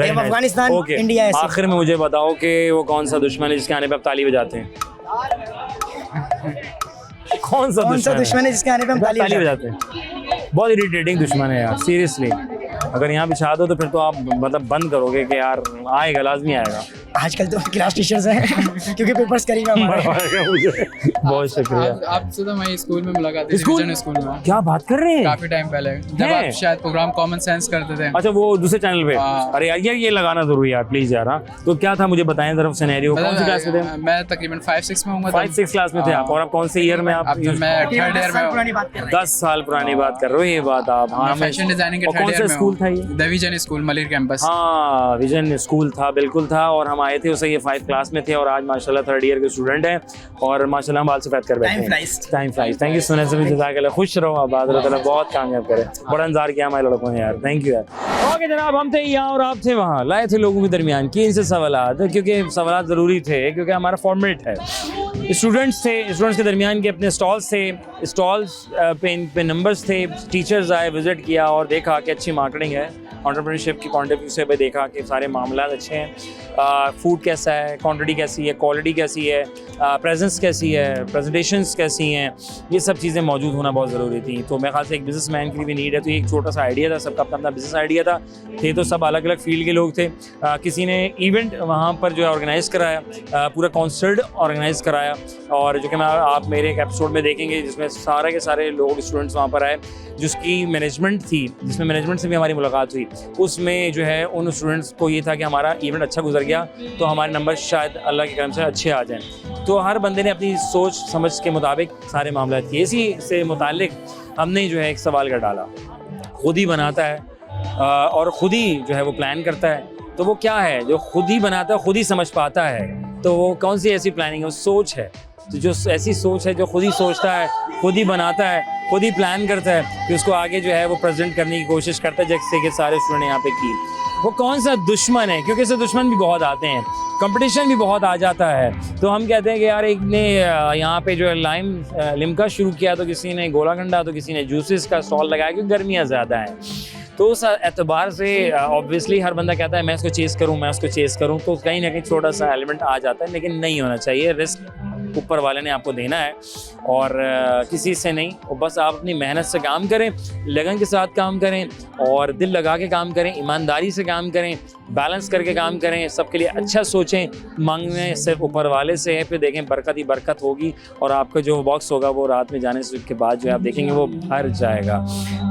अफगानिस्तान, इंडिया। आखिर में मुझे बताओ कि वो कौन सा दुश्मन है जिसके आने पे आप ताली बजाते हैं? कौन सा दुश्मन है जिसके आने पे हम ताली बजाते हैं? बहुत इरिटेटिंग दुश्मन है यार, सीरियसली। अगर यहाँ बिछा दो तो फिर तो आप मतलब बंद करोगे कि यार आएगा, लाजमी आएगा। आजकल तो क्लास टीचर्स हैं क्योंकि पेपर्स करीब है हमारे। बहुत शुक्रिया। आपसे तो मैं स्कूल में मुलाकात हुई, स्कूल में। क्या बात कर रहे हैं? काफी टाइम पहले जब आप शायद प्रोग्राम कॉमन सेंस करते थे। अच्छा, वो दूसरे चैनल पे। अरे यार ये लगाना जरूरी है यार, प्लीज यार। तो क्या था, मुझे बताएं जरा सिनेरियो। कौन सी क्लास में थे? मैं तकरीबन 5-6 में हूँ। 5-6 क्लास में थे आप। और आप कौन से ईयर में? आप? मैं 3rd ईयर में। 10 साल पुरानी बात कर रहे हो ये बात आप? हाँ, फैशन डिजाइनिंग के 3rd ईयर में। कौन सा स्कूल था ये? The vision school, Malir campus. हाँ, विजन स्कूल था, बिल्कुल था। और हम आए थे उसे, ये 5 क्लास में थे और आज माशाल्लाह 3rd ईयर के स्टूडेंट हैं और माशाल्लाह हम बाल सफेद कर बैठे हैं। Time flies. थैंक यू सुनने से भी जज़ाकल्लाह। खुश रहो, आबाद रहो, बहुत कामयाब करें। बड़ा इंतजार किया हमारे लड़कों ने यार, थैंक यू यार। ओके जनाब, हम थे यहाँ और आप थे वहाँ, लाए थे लोगों के दरमियान किए इनसे सवालात, क्योंकि सवालात ज़रूरी थे, क्योंकि हमारा फॉर्मेट है। स्टूडेंट्स थे, स्टूडेंट्स के दरमियान के अपने स्टॉल्स थे, स्टॉल्स पे नंबर्स थे। टीचर्स आए, विजिट किया और देखा कि अच्छी मार्केटिंग है। एंटरप्रेन्योरशिप की पॉइंट ऑफ व्यू से भी देखा कि सारे मामला अच्छे हैं। फूड कैसा है, क्वांटिटी कैसी है, क्वालिटी कैसी है, प्रेजेंस कैसी है, प्रेजेंटेशंस कैसी हैं, ये सब चीज़ें मौजूद होना बहुत ज़रूरी थी। तो मेरे ख्याल से एक बिजनेसमैन की भी नीड है, तो एक छोटा सा आइडिया था, सबका अपना अपना बिजनेस आइडिया था। थे तो सब अलग अलग फील्ड के लोग थे। किसी ने इवेंट वहाँ पर जो है ऑर्गेनाइज़ कराया, पूरा कॉन्सर्ट ऑर्गेनाइज़ कराया, और जो कि मैं आप मेरे एक एपिसोड में देखेंगे जिसमें सारे के सारे लोग स्टूडेंट्स वहाँ पर आए, जिसकी मैनेजमेंट थी, जिसमें मैनेजमेंट से भी हमारी मुलाकात हुई। उसमें जो है उन स्टूडेंट्स को ये था कि हमारा इवेंट अच्छा गुजर गया तो हमारे नंबर शायद अल्लाह के करम से अच्छे आ जाएं। तो हर बंदे ने अपनी सोच समझ के मुताबिक सारे मामला किए। इसी से मुतालिक हमने जो है एक सवाल कर डाला, खुद ही बनाता है और ख़ुद ही जो है वो प्लान करता है, तो वो क्या है जो खुद ही बनाता है, खुद ही समझ पाता है, तो वो कौन सी ऐसी प्लानिंग है? वो सोच है। तो जो ऐसी सोच है जो खुद ही सोचता है, खुद ही बनाता है, खुद ही प्लान करता है कि उसको आगे जो है वो प्रेजेंट करने की कोशिश करता है, जैसे कि सारे स्टूडेंट यहाँ पे की। वो कौन सा दुश्मन है? क्योंकि इससे दुश्मन भी बहुत आते हैं, कंपटीशन भी बहुत आ जाता है। तो हम कहते हैं कि यार एक ने यहाँ पे जो है लिम्का शुरू किया, तो किसी ने गोलागंडा, तो किसी ने जूसेस का स्टॉल लगाया, क्योंकि गर्मियाँ ज़्यादा हैं। तो उस एतबार से ऑब्वियसली हर बंदा कहता है मैं इसको चेज़ करूँ, मैं उसको चेज़ करूँ, तो कहीं ना कहीं छोटा सा एलिमेंट आ जाता है, लेकिन नहीं होना चाहिए। रिस्क ऊपर वाले ने आपको देना है और किसी से नहीं। और बस आप अपनी मेहनत से काम करें, लगन के साथ काम करें और दिल लगा के काम करें, ईमानदारी से काम करें, बैलेंस करके काम करें, सबके लिए अच्छा सोचें। मांगने सिर्फ ऊपर वाले से है, फिर देखें बरकत ही बरकत होगी और आपका जो बॉक्स होगा वो रात में जाने से के बाद जो है आप देखेंगे वो भर जाएगा।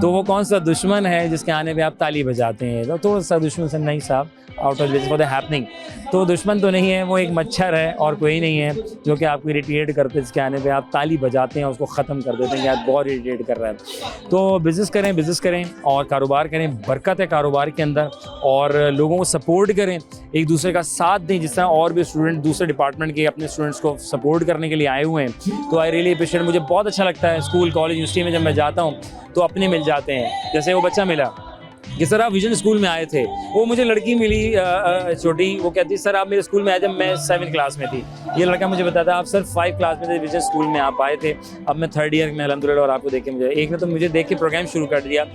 तो वो कौन सा दुश्मन है जिसके आने पे आप ताली बजाते हैं? तो थोड़ा सा दुश्मन से नहीं साहब, out of this for the happening. तो दुश्मन तो नहीं है, वो एक मच्छर है और कोई नहीं है जो कि आपको इरिटेट करते, जिसके आने पे आप ताली बजाते हैं, उसको ख़त्म कर देते हैं कि आप बहुत इरिटेट कर रहे हैं। तो बिज़नेस करें और कारोबार करें, बरकत है कारोबार के अंदर, और लोगों को सपोर्ट करें, एक दूसरे का साथ दें। जिस तरह और भी स्टूडेंट दूसरे डिपार्टमेंट के अपने स्टूडेंट्स को सपोर्ट करने के लिए आए हुए हैं, तो आई रियली अप्रिशिएट। मुझे बहुत अच्छा लगता है स्कूल, कॉलेज, यूनिवर्सिटी में जब मैं जाता हूँ तो अपने मिल जाते हैं। जैसे वो बच्चा मिला कि सर आप विजन स्कूल में आए थे। वो मुझे लड़की मिली छोटी, वो कहती सर आप मेरे स्कूल में आए जब मैं 7th क्लास में थी। ये लड़का मुझे बताता आप सर 5 क्लास में थे, विजन स्कूल में आप आए थे, अब मैं 3rd ईयर में अल्हम्दुलिल्लाह। और आपको देख के मुझे एक ने तो मुझे देख के प्रोग्राम शुरू कर दिया।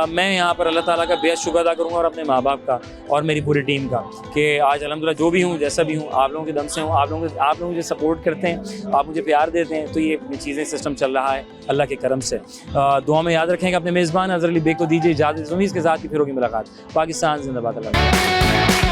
मैं यहाँ पर अल्लाह ताला का बेहद शुक्र अदा करूँगा और अपने माँ बाप का और मेरी पूरी टीम का कि आज अल्हम्दुलिल्लाह जो भी हूँ जैसा भी हूँ आप लोगों के दम से हूँ। आप लोग मुझे सपोर्ट करते हैं, आप मुझे प्यार देते हैं, तो ये चीज़ें सिस्टम चल रहा है अल्लाह के करम से। दुआ में याद रखेंगे। अपने मेज़बान अज़हर अली बेग को दीजिए इजाज़त। इसके साथ ही फिर होगी मुलाकात। पाकिस्तान जिंदाबाद।